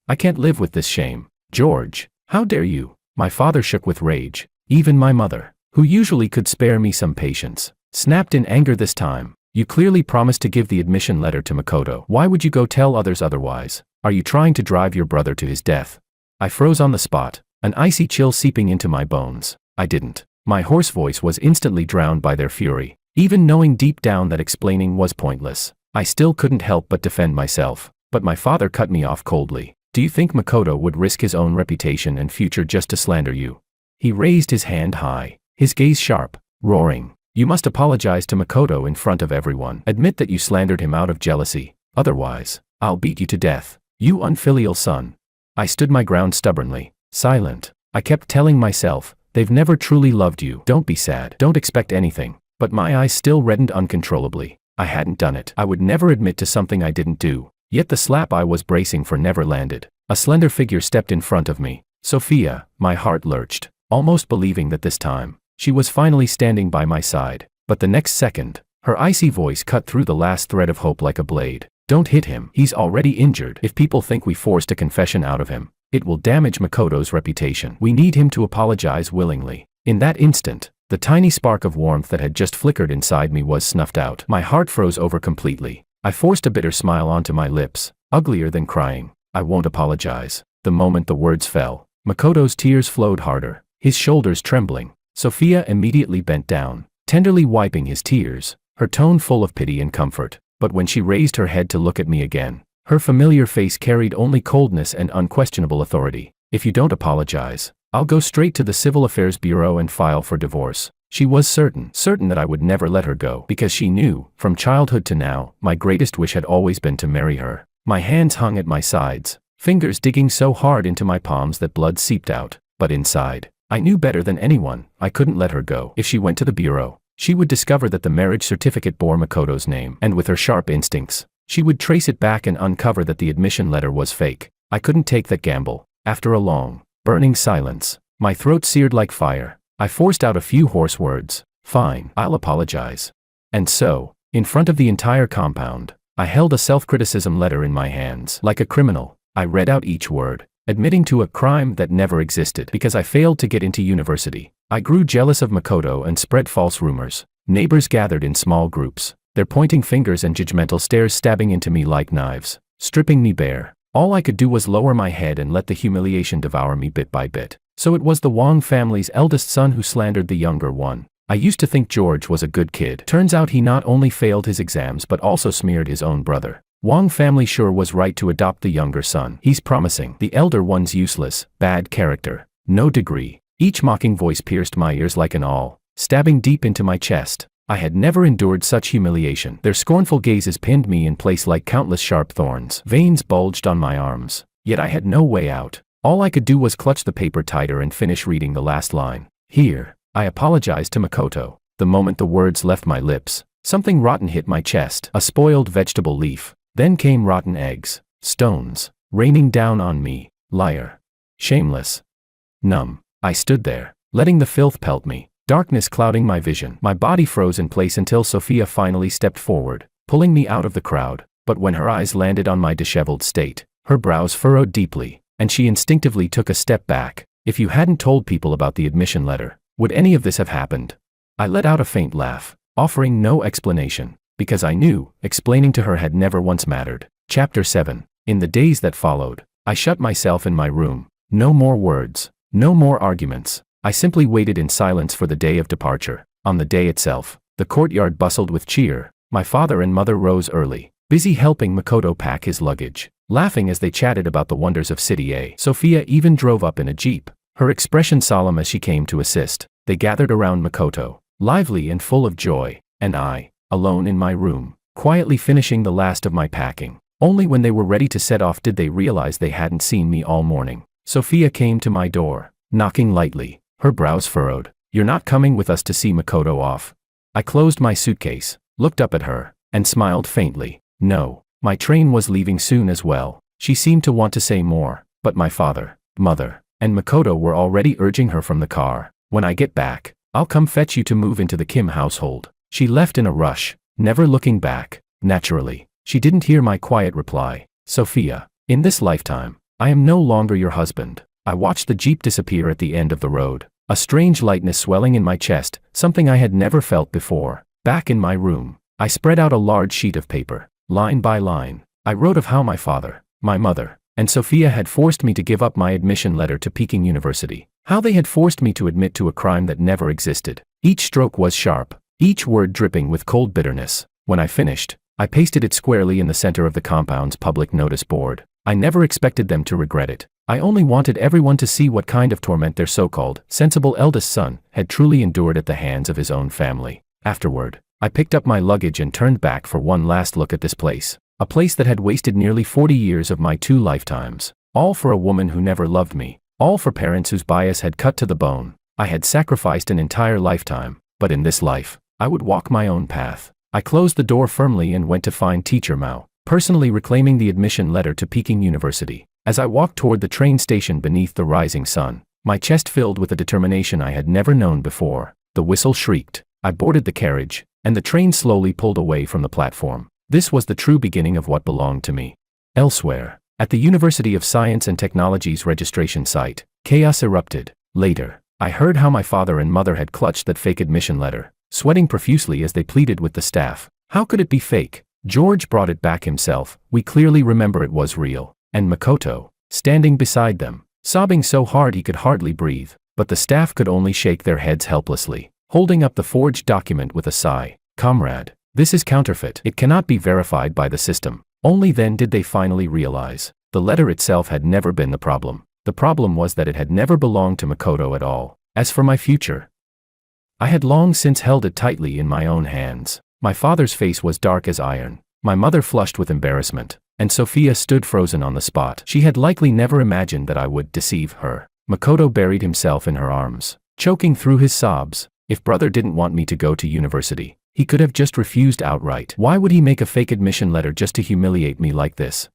I can't live with this shame. George, how dare you? My father shook with rage. Even my mother, who usually could spare me some patience, snapped in anger this time. You clearly promised to give the admission letter to Makoto. Why would you go tell others otherwise? Are you trying to drive your brother to his death? I froze on the spot, an icy chill seeping into my bones. I didn't. My hoarse voice was instantly drowned by their fury. Even knowing deep down that explaining was pointless, I still couldn't help but defend myself. But my father cut me off coldly. Do you think Makoto would risk his own reputation and future just to slander you? He raised his hand high, his gaze sharp, roaring. You must apologize to Makoto in front of everyone. Admit that you slandered him out of jealousy. Otherwise, I'll beat you to death. You unfilial son. I stood my ground stubbornly, silent. I kept telling myself, they've never truly loved you. Don't be sad. Don't expect anything. But my eyes still reddened uncontrollably. I hadn't done it. I would never admit to something I didn't do. Yet the slap I was bracing for never landed. A slender figure stepped in front of me. Sophia. My heart lurched, almost believing that this time, she was finally standing by my side. But the next second, her icy voice cut through the last thread of hope like a blade. Don't hit him. He's already injured. If people think we forced a confession out of him, it will damage Makoto's reputation. We need him to apologize willingly. In that instant, the tiny spark of warmth that had just flickered inside me was snuffed out. My heart froze over completely. I forced a bitter smile onto my lips, uglier than crying. I won't apologize. The moment the words fell, Makoto's tears flowed harder, his shoulders trembling. Sophia immediately bent down, tenderly wiping his tears, her tone full of pity and comfort. But when she raised her head to look at me again, her familiar face carried only coldness and unquestionable authority. If you don't apologize, I'll go straight to the Civil Affairs Bureau and file for divorce. She was certain that I would never let her go, because she knew, from childhood to now, my greatest wish had always been to marry her. My hands hung at my sides, fingers digging so hard into my palms that blood seeped out. But inside, I knew better than anyone, I couldn't let her go. If she went to the bureau, she would discover that the marriage certificate bore Makoto's name, and with her sharp instincts, she would trace it back and uncover that the admission letter was fake. I couldn't take that gamble. After a long, burning silence, my throat seared like fire. I forced out a few hoarse words. Fine, I'll apologize. And so, in front of the entire compound, I held a self-criticism letter in my hands. Like a criminal, I read out each word, admitting to a crime that never existed. Because I failed to get into university, I grew jealous of Makoto and spread false rumors. Neighbors gathered in small groups, their pointing fingers and judgmental stares stabbing into me like knives, stripping me bare. All I could do was lower my head and let the humiliation devour me bit by bit. So it was the Wang family's eldest son who slandered the younger one. I used to think George was a good kid. Turns out he not only failed his exams but also smeared his own brother. Wang family sure was right to adopt the younger son. He's promising. The elder one's useless, bad character, no degree. Each mocking voice pierced my ears like an awl, stabbing deep into my chest. I had never endured such humiliation. Their scornful gazes pinned me in place like countless sharp thorns. Veins bulged on my arms, yet I had no way out. All I could do was clutch the paper tighter and finish reading the last line. Here, I apologized to Makoto. The moment the words left my lips, something rotten hit my chest. A spoiled vegetable leaf. Then came rotten eggs, stones, raining down on me. Liar. Shameless. Numb. I stood there, letting the filth pelt me, darkness clouding my vision. My body froze in place until Sophia finally stepped forward, pulling me out of the crowd. But when her eyes landed on my disheveled state, her brows furrowed deeply, and she instinctively took a step back. If you hadn't told people about the admission letter, would any of this have happened? I let out a faint laugh, offering no explanation, because I knew explaining to her had never once mattered. Chapter 7. In the days that followed, I shut myself in my room. No more words. No more arguments. I simply waited in silence for the day of departure. On the day itself, the courtyard bustled with cheer. My father and mother rose early, busy helping Makoto pack his luggage, laughing as they chatted about the wonders of City A. Sophia even drove up in a jeep, her expression solemn as she came to assist. They gathered around Makoto, lively and full of joy, and I, alone in my room, quietly finishing the last of my packing. Only when they were ready to set off did they realize they hadn't seen me all morning. Sophia came to my door, knocking lightly, her brows furrowed. "You're not coming with us to see Makoto off?" I closed my suitcase, looked up at her, and smiled faintly. No, my train was leaving soon as well. She seemed to want to say more, but my father, mother, and Makoto were already urging her from the car. "When I get back, I'll come fetch you to move into the Kim household." She left in a rush, never looking back. Naturally, she didn't hear my quiet reply. "Sophia, in this lifetime, I am no longer your husband." I watched the jeep disappear at the end of the road, a strange lightness swelling in my chest, something I had never felt before. Back in my room, I spread out a large sheet of paper. Line by line, I wrote of how my father, my mother, and Sophia had forced me to give up my admission letter to Peking University. How they had forced me to admit to a crime that never existed. Each stroke was sharp, each word dripping with cold bitterness. When I finished, I pasted it squarely in the center of the compound's public notice board. I never expected them to regret it. I only wanted everyone to see what kind of torment their so-called sensible eldest son had truly endured at the hands of his own family. Afterward, I picked up my luggage and turned back for one last look at this place. A place that had wasted nearly 40 years of my 2 lifetimes. All for a woman who never loved me. All for parents whose bias had cut to the bone. I had sacrificed an entire lifetime, but in this life, I would walk my own path. I closed the door firmly and went to find Teacher Mao, personally reclaiming the admission letter to Peking University. As I walked toward the train station beneath the rising sun, my chest filled with a determination I had never known before. The whistle shrieked. I boarded the carriage, and the train slowly pulled away from the platform. This was the true beginning of what belonged to me. Elsewhere, at the University of Science and Technology's registration site, chaos erupted. Later, I heard how my father and mother had clutched that fake admission letter, sweating profusely as they pleaded with the staff. How could it be fake? George brought it back himself. We clearly remember it was real. And Makoto, standing beside them, sobbing so hard he could hardly breathe. But the staff could only shake their heads helplessly, holding up the forged document with a sigh. "Comrade, this is counterfeit. It cannot be verified by the system." Only then did they finally realize. The letter itself had never been the problem. The problem was that it had never belonged to Makoto at all. As for my future, I had long since held it tightly in my own hands. My father's face was dark as iron, my mother flushed with embarrassment, and Sophia stood frozen on the spot. She had likely never imagined that I would deceive her. Makoto buried himself in her arms, choking through his sobs. If brother didn't want me to go to university, he could have just refused outright. Why would he make a fake admission letter just to humiliate me like this?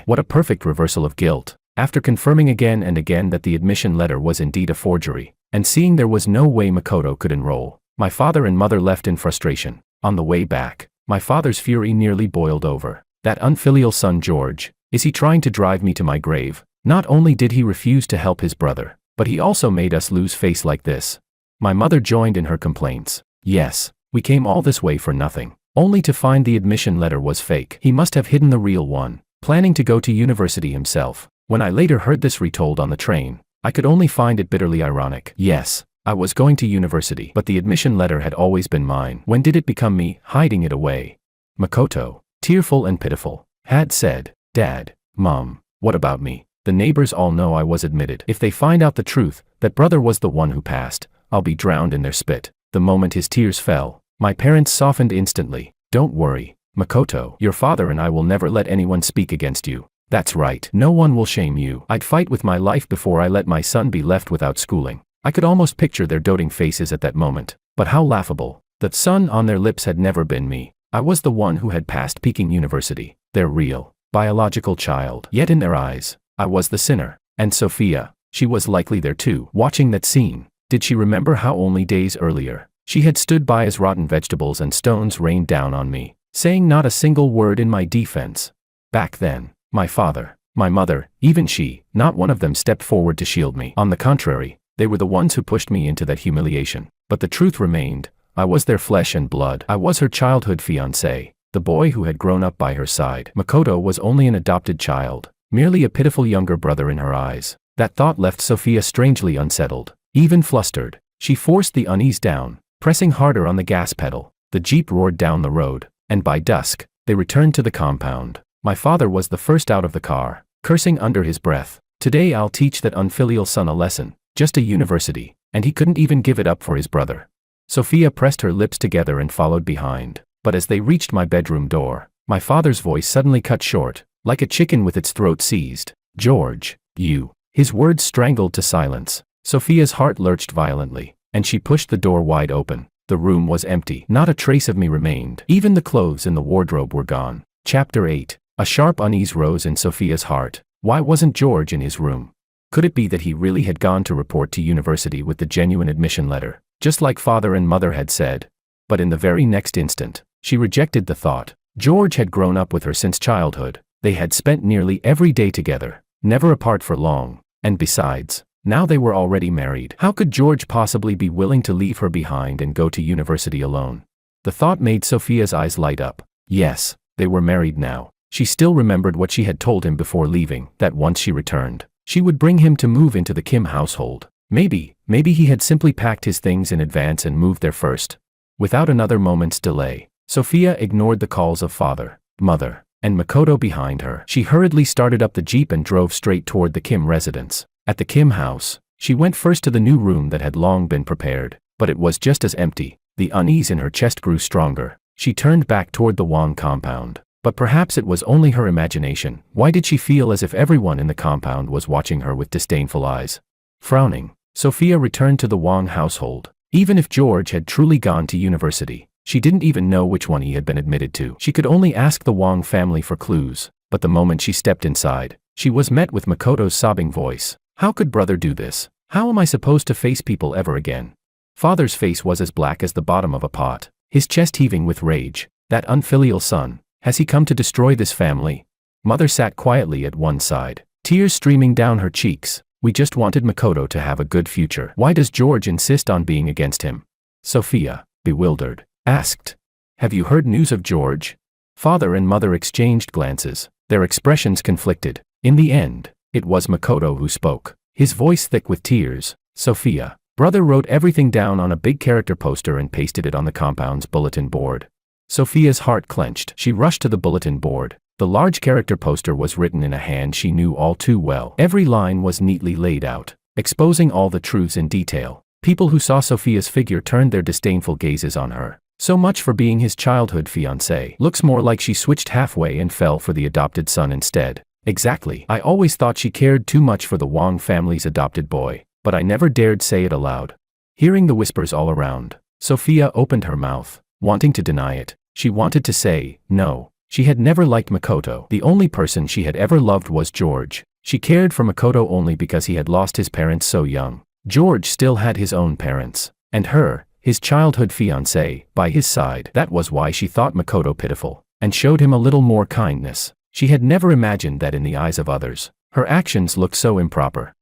What a perfect reversal of guilt. After confirming again and again that the admission letter was indeed a forgery, and seeing there was no way Makoto could enroll, my father and mother left in frustration. On the way back, my father's fury nearly boiled over. That unfilial son George, is he trying to drive me to my grave? Not only did he refuse to help his brother, but he also made us lose face like this. My mother joined in her complaints. Yes, we came all this way for nothing, only to find the admission letter was fake. He must have hidden the real one, planning to go to university himself. When I later heard this retold on the train, I could only find it bitterly ironic. Yes, I was going to university, but the admission letter had always been mine. When did it become me, hiding it away? Makoto, tearful and pitiful, had said, "Dad, Mom, what about me? The neighbors all know I was admitted. If they find out the truth, that brother was the one who passed, I'll be drowned in their spit." The moment his tears fell, my parents softened instantly. "Don't worry, Makoto, your father and I will never let anyone speak against you. That's right, no one will shame you." I'd fight with my life before I let my son be left without schooling. I could almost picture their doting faces at that moment. But how laughable. That son on their lips had never been me. I was the one who had passed Peking University, their real, biological child. Yet in their eyes, I was the sinner. And Sophia, she was likely there too. Watching that scene, did she remember how only days earlier, she had stood by as rotten vegetables and stones rained down on me, saying not a single word in my defense? Back then, my father, my mother, even she, not one of them stepped forward to shield me. On the contrary, they were the ones who pushed me into that humiliation. But the truth remained, I was their flesh and blood. I was her childhood fiancé, the boy who had grown up by her side. Makoto was only an adopted child, merely a pitiful younger brother in her eyes. That thought left Sophia strangely unsettled, even flustered. She forced the unease down, pressing harder on the gas pedal. The jeep roared down the road, and by dusk, they returned to the compound. My father was the first out of the car, cursing under his breath. Today I'll teach that unfilial son a lesson, just a university, and he couldn't even give it up for his brother. Sophia pressed her lips together and followed behind, but as they reached my bedroom door, my father's voice suddenly cut short, like a chicken with its throat seized. George, you. His words strangled to silence. Sophia's heart lurched violently, and she pushed the door wide open. The room was empty. Not a trace of me remained. Even the clothes in the wardrobe were gone. Chapter 8. A sharp unease rose in Sophia's heart. Why wasn't George in his room? Could it be that he really had gone to report to university with the genuine admission letter, just like father and mother had said? But in the very next instant, she rejected the thought. George had grown up with her since childhood. They had spent nearly every day together, never apart for long, and besides, now they were already married. How could George possibly be willing to leave her behind and go to university alone? The thought made Sophia's eyes light up. Yes, they were married now. She still remembered what she had told him before leaving, that once she returned, she would bring him to move into the Kim household. Maybe he had simply packed his things in advance and moved there first. Without another moment's delay, Sophia ignored the calls of father, mother, and Makoto behind her. She hurriedly started up the jeep and drove straight toward the Kim residence. At the Kim house, she went first to the new room that had long been prepared, but it was just as empty. The unease in her chest grew stronger. She turned back toward the Wong compound. But perhaps it was only her imagination. Why did she feel as if everyone in the compound was watching her with disdainful eyes? Frowning, Sophia returned to the Wong household. Even if George had truly gone to university, she didn't even know which one he had been admitted to. She could only ask the Wong family for clues, but the moment she stepped inside, she was met with Makoto's sobbing voice. How could brother do this? How am I supposed to face people ever again? Father's face was as black as the bottom of a pot, his chest heaving with rage. That unfilial son. Has he come to destroy this family? Mother sat quietly at one side, tears streaming down her cheeks. We just wanted Makoto to have a good future. Why does George insist on being against him? Sophia, bewildered, asked. Have you heard news of George? Father and mother exchanged glances, their expressions conflicted. In the end, it was Makoto who spoke, his voice thick with tears. Sophia, brother wrote everything down on a big character poster and pasted it on the compound's bulletin board. Sophia's heart clenched. She rushed to the bulletin board. The large character poster was written in a hand she knew all too well. Every line was neatly laid out, exposing all the truths in detail. People who saw Sophia's figure turned their disdainful gazes on her. So much for being his childhood fiancée. Looks more like she switched halfway and fell for the adopted son instead. Exactly. I always thought she cared too much for the Wong family's adopted boy, but I never dared say it aloud. Hearing the whispers all around, Sophia opened her mouth, wanting to deny it. She wanted to say, no. She had never liked Makoto. The only person she had ever loved was George. She cared for Makoto only because he had lost his parents so young. George still had his own parents, and her, his childhood fiancée, by his side. That was why she thought Makoto pitiful, and showed him a little more kindness. She had never imagined that in the eyes of others, her actions looked so improper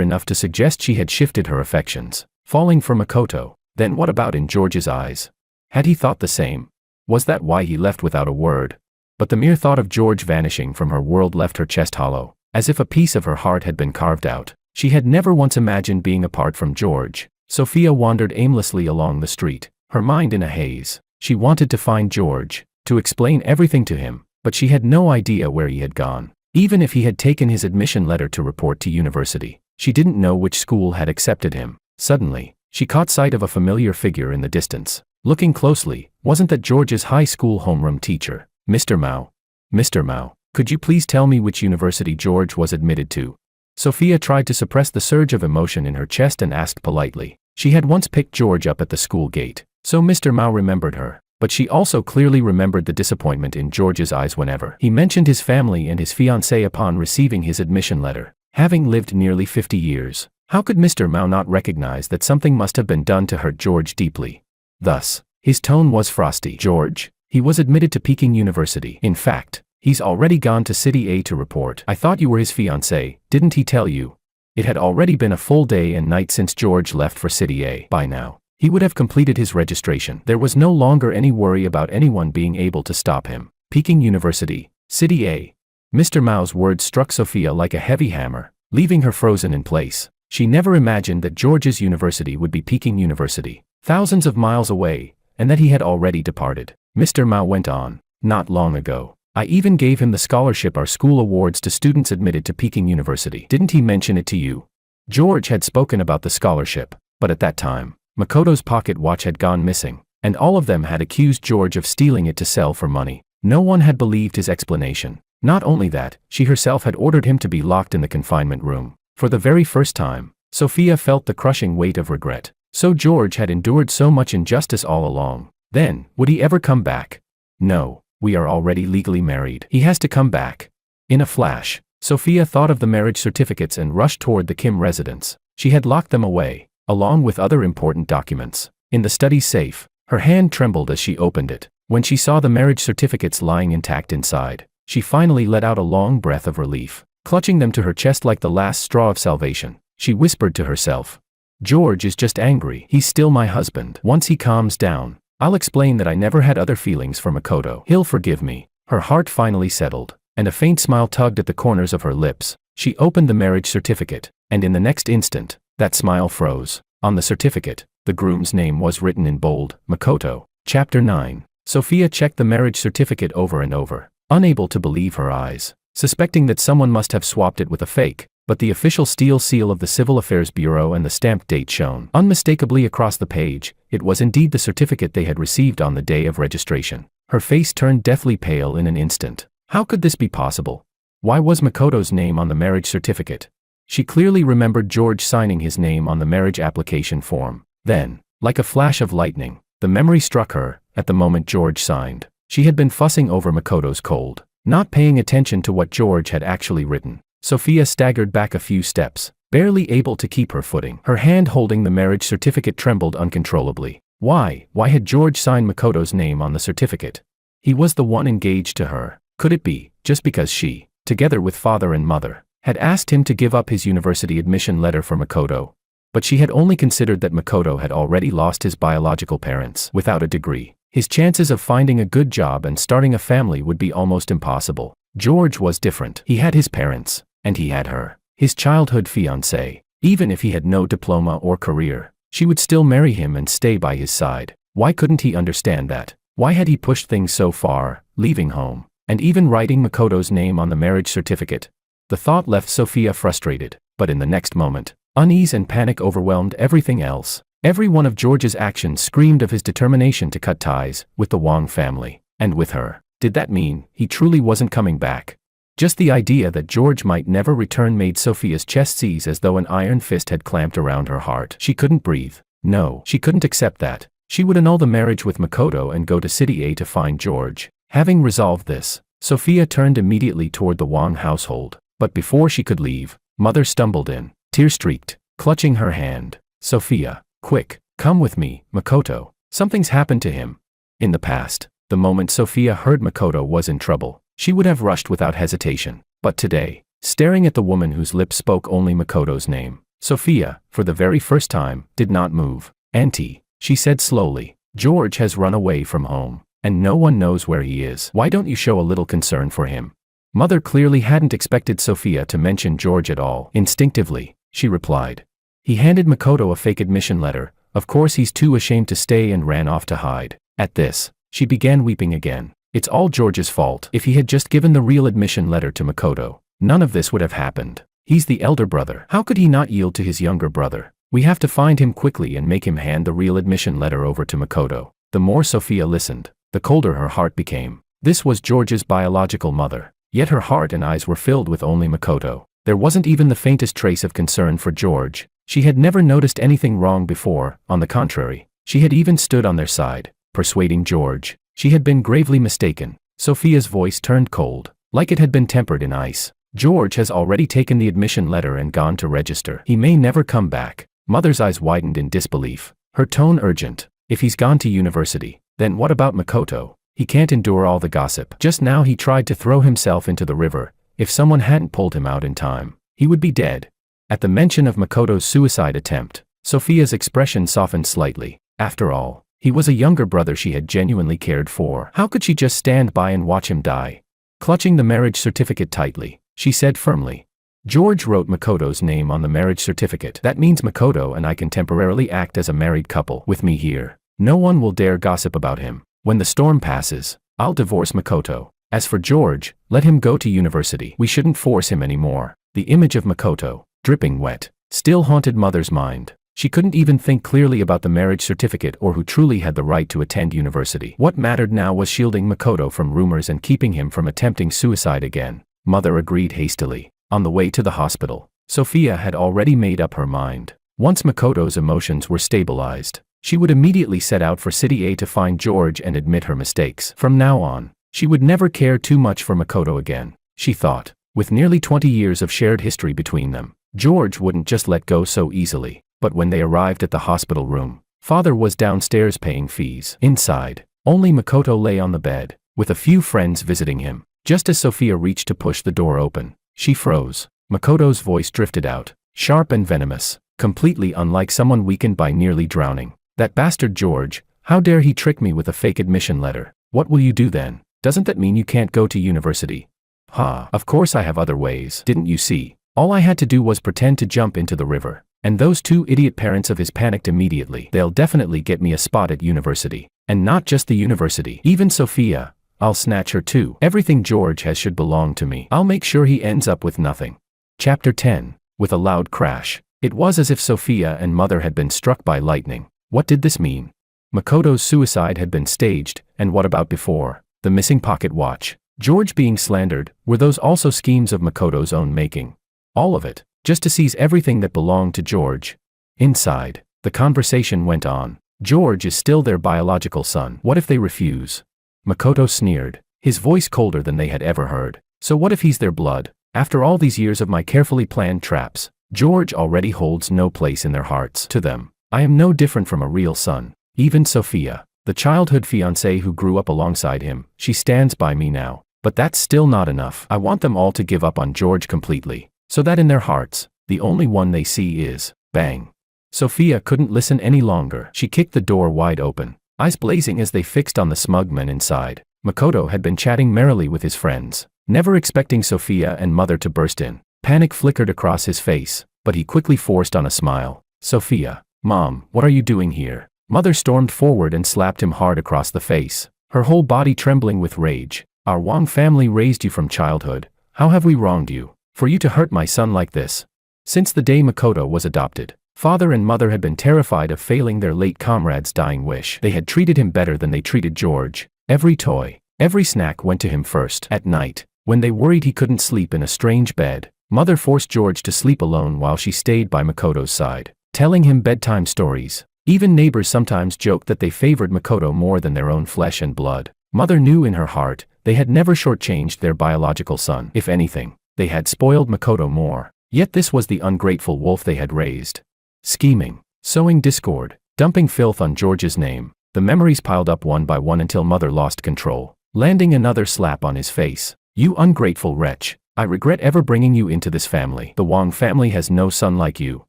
enough to suggest she had shifted her affections, falling for Makoto. Then what about in George's eyes? Had he thought the same? Was that why he left without a word? But the mere thought of George vanishing from her world left her chest hollow, as if a piece of her heart had been carved out. She had never once imagined being apart from George. Sophia wandered aimlessly along the street, her mind in a haze. She wanted to find George, to explain everything to him, but she had no idea where he had gone. Even if he had taken his admission letter to report to university, she didn't know which school had accepted him. Suddenly, she caught sight of a familiar figure in the distance. Looking closely, wasn't that George's high school homeroom teacher, Mr. Mao? Mr. Mao, could you please tell me which university George was admitted to? Sophia tried to suppress the surge of emotion in her chest and asked politely. She had once picked George up at the school gate, so Mr. Mao remembered her, but she also clearly remembered the disappointment in George's eyes whenever he mentioned his family and his fiancée upon receiving his admission letter. Having lived nearly 50 years, how could Mr. Mao not recognize that something must have been done to hurt George deeply? Thus, his tone was frosty. George, he was admitted to Peking University. In fact, he's already gone to City A to report. I thought you were his fiancée, didn't he tell you? It had already been a full day and night since George left for City A. By now, he would have completed his registration. There was no longer any worry about anyone being able to stop him. Peking University, City A. Mr. Mao's words struck Sophia like a heavy hammer, leaving her frozen in place. She never imagined that George's university would be Peking University, thousands of miles away, and that he had already departed. Mr. Mao went on, "Not long ago, I even gave him the scholarship our school awards to students admitted to Peking University. Didn't he mention it to you?" George had spoken about the scholarship, but at that time, Makoto's pocket watch had gone missing, and all of them had accused George of stealing it to sell for money. No one had believed his explanation. Not only that, she herself had ordered him to be locked in the confinement room. For the very first time, Sophia felt the crushing weight of regret. So George had endured so much injustice all along. Then, would he ever come back? No, we are already legally married. He has to come back. In a flash, Sophia thought of the marriage certificates and rushed toward the Kim residence. She had locked them away, along with other important documents, in the study safe. Her hand trembled as she opened it. When she saw the marriage certificates lying intact inside, she finally let out a long breath of relief. Clutching them to her chest like the last straw of salvation, she whispered to herself, "George is just angry. He's still my husband. Once he calms down, I'll explain that I never had other feelings for Makoto. He'll forgive me." Her heart finally settled, and a faint smile tugged at the corners of her lips. She opened the marriage certificate, and in the next instant, that smile froze. On the certificate, the groom's name was written in bold, Makoto. Chapter 9. Sophia checked the marriage certificate over and over, unable to believe her eyes, suspecting that someone must have swapped it with a fake, but the official steel seal of the Civil Affairs Bureau and the stamped date shone unmistakably across the page. It was indeed the certificate they had received on the day of registration. Her face turned deathly pale in an instant. How could this be possible? Why was Makoto's name on the marriage certificate? She clearly remembered George signing his name on the marriage application form. Then, like a flash of lightning, the memory struck her. At the moment George signed, she had been fussing over Makoto's cold, not paying attention to what George had actually written. Sophia staggered back a few steps, barely able to keep her footing. Her hand holding the marriage certificate trembled uncontrollably. Why had George signed Makoto's name on the certificate? He was the one engaged to her. Could it be, just because she, together with father and mother, had asked him to give up his university admission letter for Makoto? But she had only considered that Makoto had already lost his biological parents. Without a degree, his chances of finding a good job and starting a family would be almost impossible. George was different. He had his parents, and he had her, his childhood fiancée. Even if he had no diploma or career, she would still marry him and stay by his side. Why couldn't he understand that? Why had he pushed things so far, leaving home, and even writing Makoto's name on the marriage certificate? The thought left Sophia frustrated, but in the next moment, unease and panic overwhelmed everything else. Every one of George's actions screamed of his determination to cut ties with the Wang family, and with her. Did that mean he truly wasn't coming back? Just the idea that George might never return made Sophia's chest seize as though an iron fist had clamped around her heart. She couldn't breathe. No, she couldn't accept that. She would annul the marriage with Makoto and go to City A to find George. Having resolved this, Sophia turned immediately toward the Wang household. But before she could leave, Mother stumbled in, tear-streaked, clutching her hand. "Sophia, quick, come with me, Makoto. Something's happened to him." In the past, the moment Sophia heard Makoto was in trouble, she would have rushed without hesitation. But today, staring at the woman whose lips spoke only Makoto's name, Sophia, for the very first time, did not move. "Auntie," she said slowly, "George has run away from home, and no one knows where he is. Why don't you show a little concern for him?" Mother clearly hadn't expected Sophia to mention George at all. Instinctively, she replied, "He handed Makoto a fake admission letter. Of course he's too ashamed to stay and ran off to hide." At this, she began weeping again. It's all George's fault. If he had just given the real admission letter to Makoto, none of this would have happened. He's the elder brother. How could he not yield to his younger brother? We have to find him quickly and make him hand the real admission letter over to Makoto. The more Sophia listened, the colder her heart became. This was George's biological mother. Yet her heart and eyes were filled with only Makoto. There wasn't even the faintest trace of concern for George. She had never noticed anything wrong before. On the contrary, she had even stood on their side, persuading George. She had been gravely mistaken. Sophia's voice turned cold, like it had been tempered in ice. "George has already taken the admission letter and gone to register. He may never come back." Mother's eyes widened in disbelief, her tone urgent. "If he's gone to university, then what about Makoto? He can't endure all the gossip. Just now he tried to throw himself into the river. If someone hadn't pulled him out in time, he would be dead." At the mention of Makoto's suicide attempt, Sophia's expression softened slightly. After all, he was a younger brother she had genuinely cared for. How could she just stand by and watch him die? Clutching the marriage certificate tightly, she said firmly. George wrote Makoto's name on the marriage certificate. That means Makoto and I can temporarily act as a married couple with me here. No one will dare gossip about him. When the storm passes, I'll divorce Makoto. As for George, let him go to university. We shouldn't force him anymore. The image of Makoto, dripping wet, still haunted Mother's mind. She couldn't even think clearly about the marriage certificate or who truly had the right to attend university. What mattered now was shielding Makoto from rumors and keeping him from attempting suicide again. Mother agreed hastily. On the way to the hospital, Sophia had already made up her mind. Once Makoto's emotions were stabilized, she would immediately set out for City A to find George and admit her mistakes. From now on, she would never care too much for Makoto again, she thought. With nearly 20 years of shared history between them, George wouldn't just let go so easily. But when they arrived at the hospital room, Father was downstairs paying fees. Inside, only Makoto lay on the bed, with a few friends visiting him. Just as Sophia reached to push the door open, she froze. Makoto's voice drifted out, sharp and venomous, completely unlike someone weakened by nearly drowning. That bastard George, how dare he trick me with a fake admission letter? What will you do then? Doesn't that mean you can't go to university? Ha, of course I have other ways. Didn't you see? All I had to do was pretend to jump into the river. And those two idiot parents of his panicked immediately. They'll definitely get me a spot at university. And not just the university. Even Sophia, I'll snatch her too. Everything George has should belong to me. I'll make sure he ends up with nothing. Chapter 10. With a loud crash, it was as if Sophia and Mother had been struck by lightning. What did this mean? Makoto's suicide had been staged, and what about before? The missing pocket watch, George being slandered, were those also schemes of Makoto's own making? All of it. Just to seize everything that belonged to George. Inside, the conversation went on. George is still their biological son. What if they refuse? Makoto sneered, his voice colder than they had ever heard. So what if he's their blood? After all these years of my carefully planned traps, George already holds no place in their hearts. To them, I am no different from a real son. Even Sophia, the childhood fiancée who grew up alongside him, she stands by me now. But that's still not enough. I want them all to give up on George completely. So that in their hearts, the only one they see is, bang. Sophia couldn't listen any longer. She kicked the door wide open, eyes blazing as they fixed on the smug men inside. Makoto had been chatting merrily with his friends, never expecting Sophia and Mother to burst in. Panic flickered across his face, but he quickly forced on a smile. Sophia, Mom, what are you doing here? Mother stormed forward and slapped him hard across the face, her whole body trembling with rage. Our Wang family raised you from childhood. How have we wronged you? For you to hurt my son like this? Since the day Makoto was adopted, Father and Mother had been terrified of failing their late comrade's dying wish. They had treated him better than they treated George. Every toy, every snack went to him first. At night, when they worried he couldn't sleep in a strange bed, Mother forced George to sleep alone while she stayed by Makoto's side, telling him bedtime stories. Even neighbors sometimes joked that they favored Makoto more than their own flesh and blood. Mother knew in her heart, they had never shortchanged their biological son. If anything, they had spoiled Makoto more. Yet this was the ungrateful wolf they had raised. Scheming, sowing discord, dumping filth on George's name. The memories piled up one by one until Mother lost control, landing another slap on his face. You ungrateful wretch, I regret ever bringing you into this family. The Wang family has no son like you.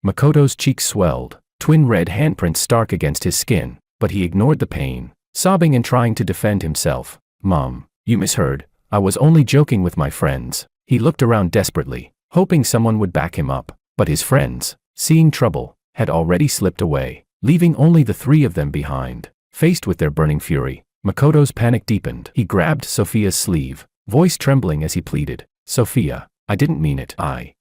Makoto's cheeks swelled, twin red handprints stark against his skin, but he ignored the pain, sobbing and trying to defend himself. Mom, you misheard. I was only joking with my friends. He looked around desperately, hoping someone would back him up, but his friends, seeing trouble, had already slipped away, leaving only the three of them behind. Faced with their burning fury, Makoto's panic deepened. He grabbed Sophia's sleeve, voice trembling as he pleaded, Sophia, I didn't mean it. I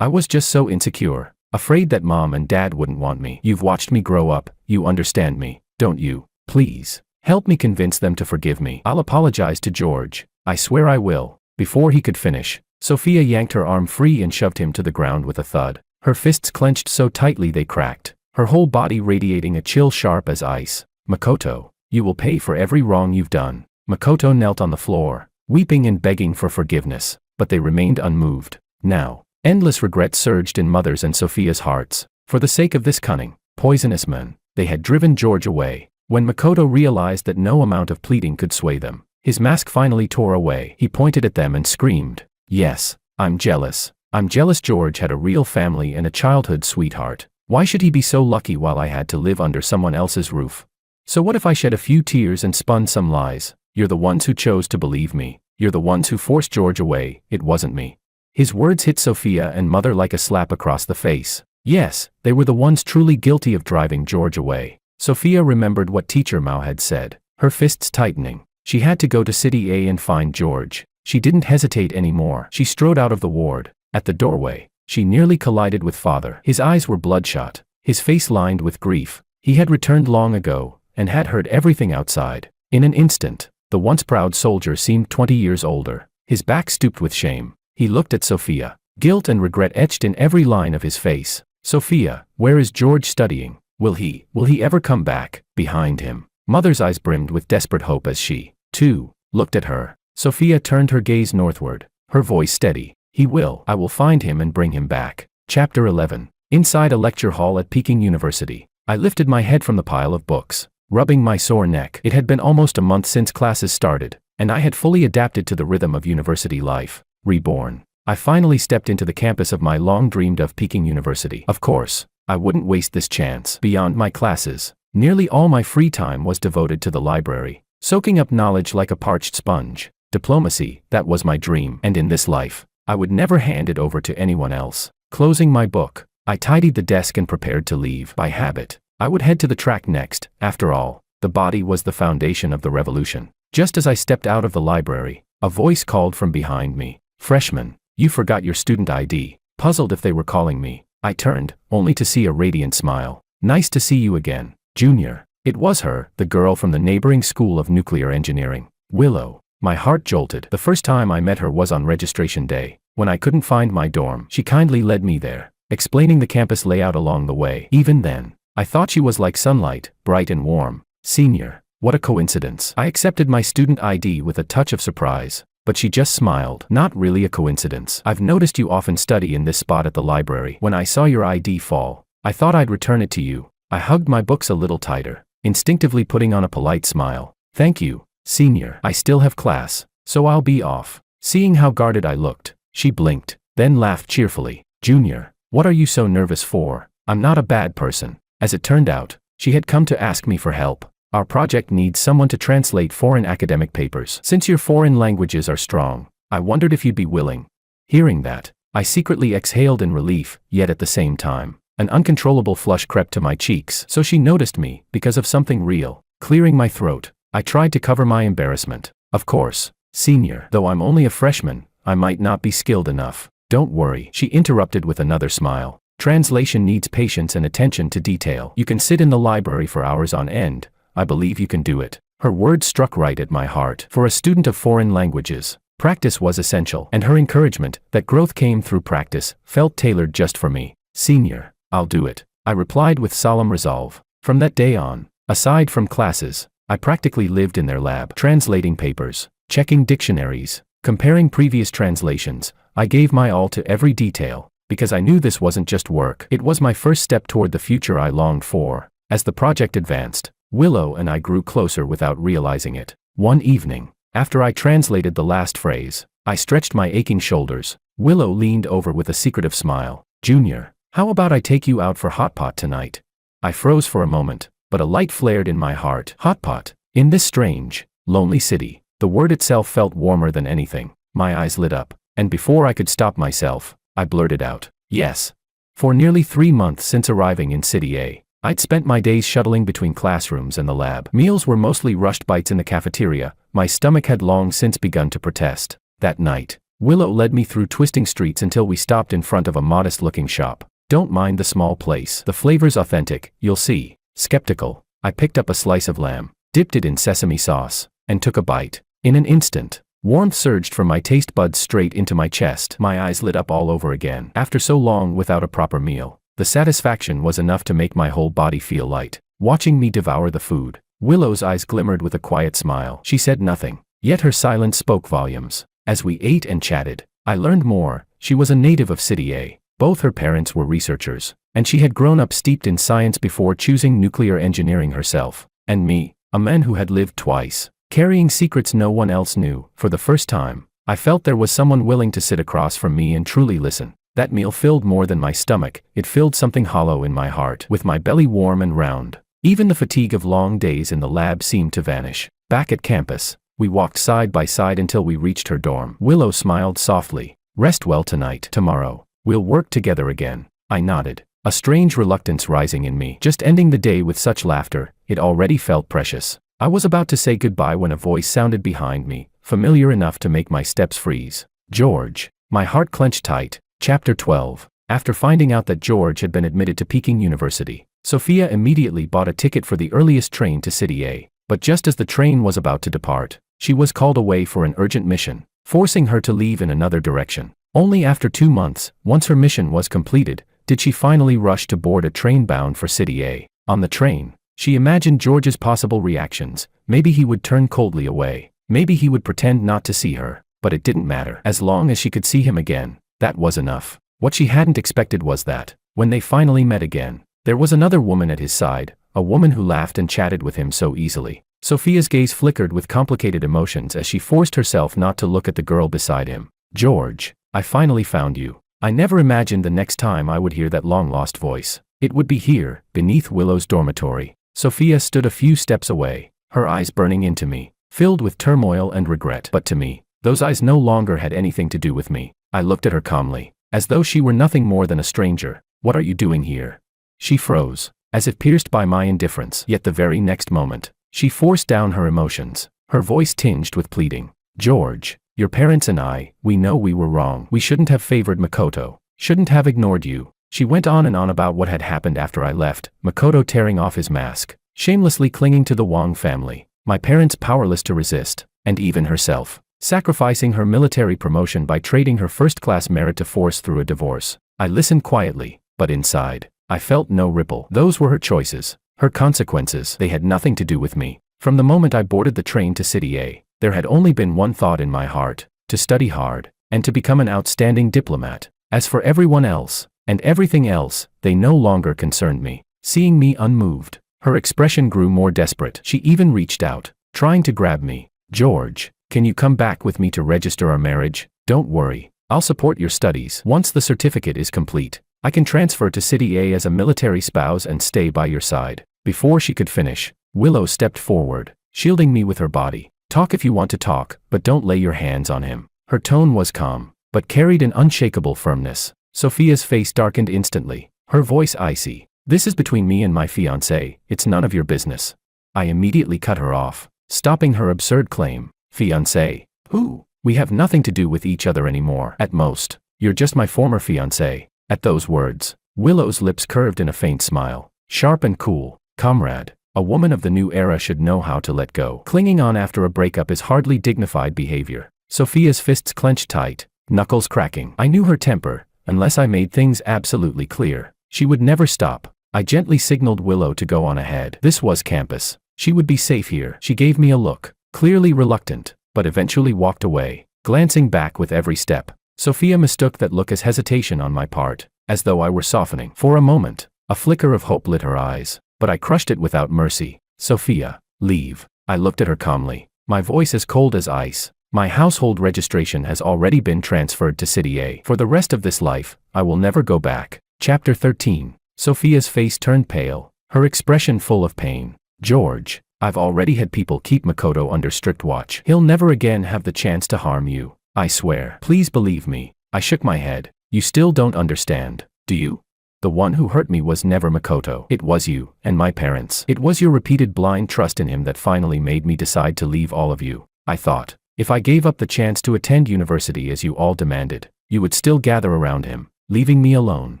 was just so insecure, afraid that Mom and Dad wouldn't want me. You've watched me grow up, you understand me, don't you? Please, help me convince them to forgive me. I'll apologize to George, I swear I will. Before he could finish, Sophia yanked her arm free and shoved him to the ground with a thud. Her fists clenched so tightly they cracked, her whole body radiating a chill sharp as ice. Makoto, you will pay for every wrong you've done. Makoto knelt on the floor, weeping and begging for forgiveness, but they remained unmoved. Now, endless regret surged in Mother's and Sophia's hearts. For the sake of this cunning, poisonous man, they had driven George away. When Makoto realized that no amount of pleading could sway them, his mask finally tore away. He pointed at them and screamed, yes, I'm jealous. I'm jealous George had a real family and a childhood sweetheart. Why should he be so lucky while I had to live under someone else's roof? So what if I shed a few tears and spun some lies? You're the ones who chose to believe me. You're the ones who forced George away, it wasn't me." His words hit Sophia and Mother like a slap across the face. Yes, they were the ones truly guilty of driving George away. Sophia remembered what Teacher Mao had said, her fists tightening. She had to go to City A and find George. She didn't hesitate anymore. She strode out of the ward. At the doorway, she nearly collided with Father. His eyes were bloodshot, his face lined with grief. He had returned long ago, and had heard everything outside. In an instant, the once proud soldier seemed 20 years older. His back stooped with shame. He looked at Sophia, guilt and regret etched in every line of his face. "Sophia, where is George studying? Will he ever come back?" Behind him, Mother's eyes brimmed with desperate hope as she, too, looked at her. Sophia turned her gaze northward, her voice steady. I will find him and bring him back." Chapter 11. Inside a lecture hall at Peking University, I lifted my head from the pile of books, rubbing my sore neck. It had been almost a month since classes started, and I had fully adapted to the rhythm of university life. Reborn. I finally stepped into the campus of my long-dreamed-of Peking University. Of course, I wouldn't waste this chance. Beyond my classes, nearly all my free time was devoted to the library, soaking up knowledge like a parched sponge. Diplomacy, that was my dream, and in this life, I would never hand it over to anyone else. Closing my book, I tidied the desk and prepared to leave. By habit, I would head to the track next. After all, the body was the foundation of the revolution. Just as I stepped out of the library, a voice called from behind me. "Freshman, you forgot your student ID." Puzzled if they were calling me, I turned, only to see a radiant smile. "Nice to see you again, Junior." It was her, the girl from the neighboring school of nuclear engineering. Willow. My heart jolted. The first time I met her was on registration day. When I couldn't find my dorm, she kindly led me there, explaining the campus layout along the way. Even then, I thought she was like sunlight, bright and warm. "Senior, what a coincidence." I accepted my student ID with a touch of surprise, but she just smiled. "Not really a coincidence. I've noticed you often study in this spot at the library. When I saw your ID fall, I thought I'd return it to you." I hugged my books a little tighter, instinctively putting on a polite smile. "Thank you, Senior. I still have class, so I'll be off." Seeing how guarded I looked, she blinked, then laughed cheerfully. "Junior, what are you so nervous for? I'm not a bad person." As it turned out, she had come to ask me for help. "Our project needs someone to translate foreign academic papers. Since your foreign languages are strong, I wondered if you'd be willing." Hearing that, I secretly exhaled in relief, yet at the same time, an uncontrollable flush crept to my cheeks. So she noticed me, because of something real. Clearing my throat, I tried to cover my embarrassment. "Of course, Senior. Though I'm only a freshman, I might not be skilled enough." "Don't worry," she interrupted with another smile. "Translation needs patience and attention to detail. You can sit in the library for hours on end. I believe you can do it." Her words struck right at my heart. For a student of foreign languages, practice was essential, and her encouragement, that growth came through practice, felt tailored just for me. "Senior, I'll do it," I replied with solemn resolve. From that day on, aside from classes, I practically lived in their lab, translating papers, checking dictionaries, comparing previous translations. I gave my all to every detail, because I knew this wasn't just work. It was my first step toward the future I longed for. As the project advanced, Willow and I grew closer without realizing it. One evening, after I translated the last phrase, I stretched my aching shoulders. Willow leaned over with a secretive smile. "Junior, how about I take you out for hot pot tonight?" I froze for a moment, but a light flared in my heart. Hot pot. In this strange, lonely city, the word itself felt warmer than anything. My eyes lit up, and before I could stop myself, I blurted out, "Yes." For nearly 3 months since arriving in City A, I'd spent my days shuttling between classrooms and the lab. Meals were mostly rushed bites in the cafeteria. My stomach had long since begun to protest. That night, Willow led me through twisting streets until we stopped in front of a modest-looking shop. "Don't mind the small place. The flavor's authentic, you'll see." Skeptical, I picked up a slice of lamb, dipped it in sesame sauce, and took a bite. In an instant, warmth surged from my taste buds straight into my chest. My eyes lit up all over again. After so long without a proper meal, the satisfaction was enough to make my whole body feel light. Watching me devour the food, Willow's eyes glimmered with a quiet smile. She said nothing, yet her silence spoke volumes. As we ate and chatted, I learned more. She was a native of City A. Both her parents were researchers, and she had grown up steeped in science before choosing nuclear engineering herself. And me, a man who had lived twice, carrying secrets no one else knew. For the first time, I felt there was someone willing to sit across from me and truly listen. That meal filled more than my stomach, it filled something hollow in my heart. With my belly warm and round, even the fatigue of long days in the lab seemed to vanish. Back at campus, We walked side by side until we reached her dorm. Willow smiled softly. Rest well tonight. Tomorrow, we'll work together again. I nodded, a strange reluctance rising in me. Just ending the day with such laughter, it already felt precious. I was about to say goodbye when a voice sounded behind me, familiar enough to make my steps freeze. George. My heart clenched tight. Chapter 12. After finding out that George had been admitted to Peking University, Sophia immediately bought a ticket for the earliest train to City A. But just as the train was about to depart, she was called away for an urgent mission, forcing her to leave in another direction. Only after 2 months, once her mission was completed, did she finally rush to board a train bound for City A. On the train, she imagined George's possible reactions. Maybe he would turn coldly away. Maybe he would pretend not to see her. But it didn't matter. As long as she could see him again, that was enough. What she hadn't expected was that, when they finally met again, there was another woman at his side, a woman who laughed and chatted with him so easily. Sophia's gaze flickered with complicated emotions as she forced herself not to look at the girl beside him. George, I finally found you. I never imagined the next time I would hear that long-lost voice. It would be here, beneath Willow's dormitory. Sophia stood a few steps away, her eyes burning into me, filled with turmoil and regret. But to me, those eyes no longer had anything to do with me. I looked at her calmly, as though she were nothing more than a stranger. What are you doing here? She froze, as if pierced by my indifference. Yet the very next moment, she forced down her emotions, her voice tinged with pleading. George, your parents and I, we know we were wrong. We shouldn't have favored Makoto, shouldn't have ignored you. She went on and on about what had happened after I left, Makoto tearing off his mask, shamelessly clinging to the Wang family, my parents powerless to resist, and even herself, sacrificing her military promotion by trading her first-class merit to force through a divorce. I listened quietly, but inside, I felt no ripple. Those were her choices, her consequences. They had nothing to do with me. From the moment I boarded the train to City A, there had only been one thought in my heart: to study hard, and to become an outstanding diplomat. As for everyone else, and everything else, they no longer concerned me. Seeing me unmoved, her expression grew more desperate. She even reached out, trying to grab me. George, can you come back with me to register our marriage? Don't worry, I'll support your studies. Once the certificate is complete, I can transfer to City A as a military spouse and stay by your side. Before she could finish, Willow stepped forward, shielding me with her body. Talk if you want to talk, but don't lay your hands on him. Her tone was calm, but carried an unshakable firmness. Sophia's face darkened instantly, her voice icy. This is between me and my fiancé, it's none of your business. I immediately cut her off, stopping her absurd claim. Fiancé? Who? We have nothing to do with each other anymore. At most, you're just my former fiancé. At those words, Willow's lips curved in a faint smile, sharp and cool. Comrade, a woman of the new era should know how to let go. Clinging on after a breakup is hardly dignified behavior. Sophia's fists clenched tight, knuckles cracking. I knew her temper. Unless I made things absolutely clear, she would never stop. I gently signaled Willow to go on ahead. This was campus. She would be safe here. She gave me a look, clearly reluctant, but eventually walked away, glancing back with every step. Sophia mistook that look as hesitation on my part, as though I were softening. For a moment, a flicker of hope lit her eyes, but I crushed it without mercy. Sophia, leave. I looked at her calmly, my voice as cold as ice. My household registration has already been transferred to City A. For the rest of this life, I will never go back. Chapter 13. Sophia's face turned pale, her expression full of pain. George, I've already had people keep Makoto under strict watch. He'll never again have the chance to harm you. I swear. Please believe me. I shook my head. You still don't understand, do you? The one who hurt me was never Makoto. It was you, and my parents. It was your repeated blind trust in him that finally made me decide to leave all of you. I thought, if I gave up the chance to attend university as you all demanded, you would still gather around him, leaving me alone.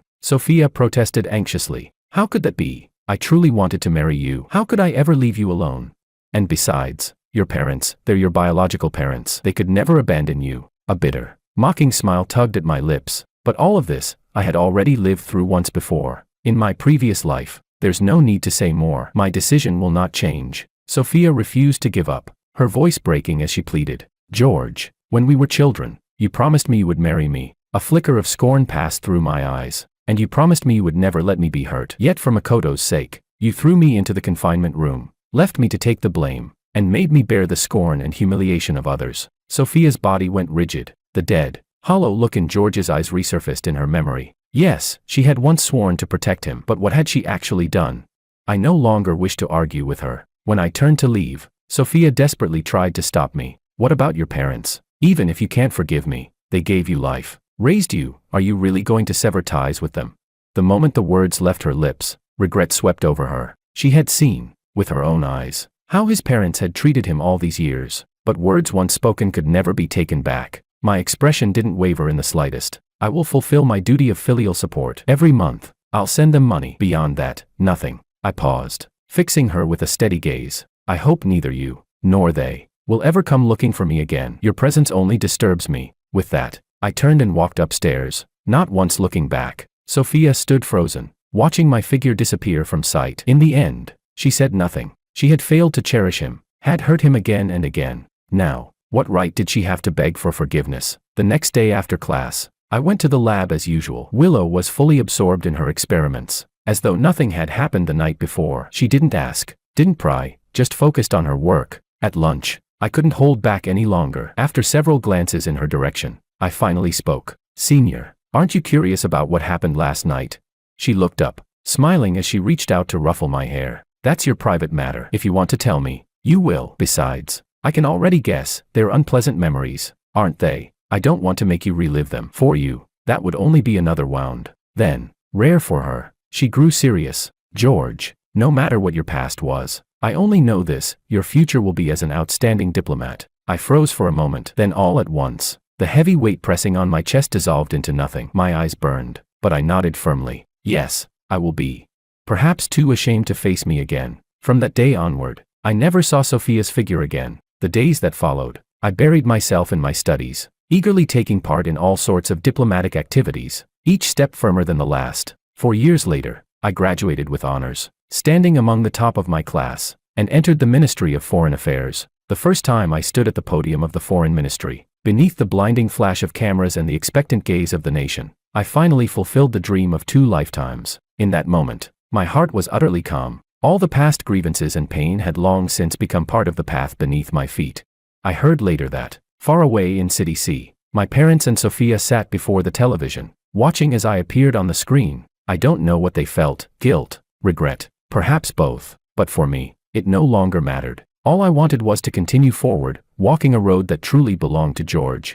Sophia protested anxiously. How could that be? I truly wanted to marry you. How could I ever leave you alone? And besides, your parents, they're your biological parents. They could never abandon you. A bitter, mocking smile tugged at my lips. But all of this, I had already lived through once before. In my previous life, there's no need to say more. My decision will not change. Sophia refused to give up, her voice breaking as she pleaded. George, when we were children, you promised me you would marry me. A flicker of scorn passed through my eyes. And you promised me you would never let me be hurt. Yet for Makoto's sake, you threw me into the confinement room, left me to take the blame, and made me bear the scorn and humiliation of others. Sophia's body went rigid. The dead, hollow look in George's eyes resurfaced in her memory. Yes, she had once sworn to protect him, but what had she actually done? I no longer wished to argue with her. When I turned to leave, Sophia desperately tried to stop me. What about your parents? Even if you can't forgive me, they gave you life, raised you. Are you really going to sever ties with them? The moment the words left her lips, regret swept over her. She had seen, with her own eyes, how his parents had treated him all these years, but words once spoken could never be taken back. My expression didn't waver in the slightest. I will fulfill my duty of filial support. Every month, I'll send them money. Beyond that, nothing. I paused, fixing her with a steady gaze. I hope neither you, nor they, will ever come looking for me again. Your presence only disturbs me. With that, I turned and walked upstairs, not once looking back. Sophia stood frozen, watching my figure disappear from sight. In the end, she said nothing. She had failed to cherish him, had hurt him again and again. Now, what right did she have to beg for forgiveness? The next day after class, I went to the lab as usual. Willow was fully absorbed in her experiments, as though nothing had happened the night before. She didn't ask, didn't pry, just focused on her work. At lunch, I couldn't hold back any longer. After several glances in her direction, I finally spoke. Senior, aren't you curious about what happened last night? She looked up, smiling as she reached out to ruffle my hair. That's your private matter. If you want to tell me, you will. Besides, I can already guess. They're unpleasant memories, aren't they? I don't want to make you relive them. For you, that would only be another wound. Then, rare for her, she grew serious. George, no matter what your past was, I only know this, your future will be as an outstanding diplomat. I froze for a moment. Then all at once, the heavy weight pressing on my chest dissolved into nothing. My eyes burned, but I nodded firmly. Yes, I will be. Perhaps too ashamed to face me again. From that day onward, I never saw Sophia's figure again. The days that followed, I buried myself in my studies, eagerly taking part in all sorts of diplomatic activities, each step firmer than the last. 4 years later, I graduated with honors, standing among the top of my class, and entered the Ministry of Foreign Affairs. The first time I stood at the podium of the Foreign Ministry, beneath the blinding flash of cameras and the expectant gaze of the nation, I finally fulfilled the dream of 2 lifetimes. In that moment, my heart was utterly calm. All the past grievances and pain had long since become part of the path beneath my feet. I heard later that, far away in City C, my parents and Sophia sat before the television, watching as I appeared on the screen. I don't know what they felt, guilt, regret, perhaps both, but for me, it no longer mattered. All I wanted was to continue forward, walking a road that truly belonged to George.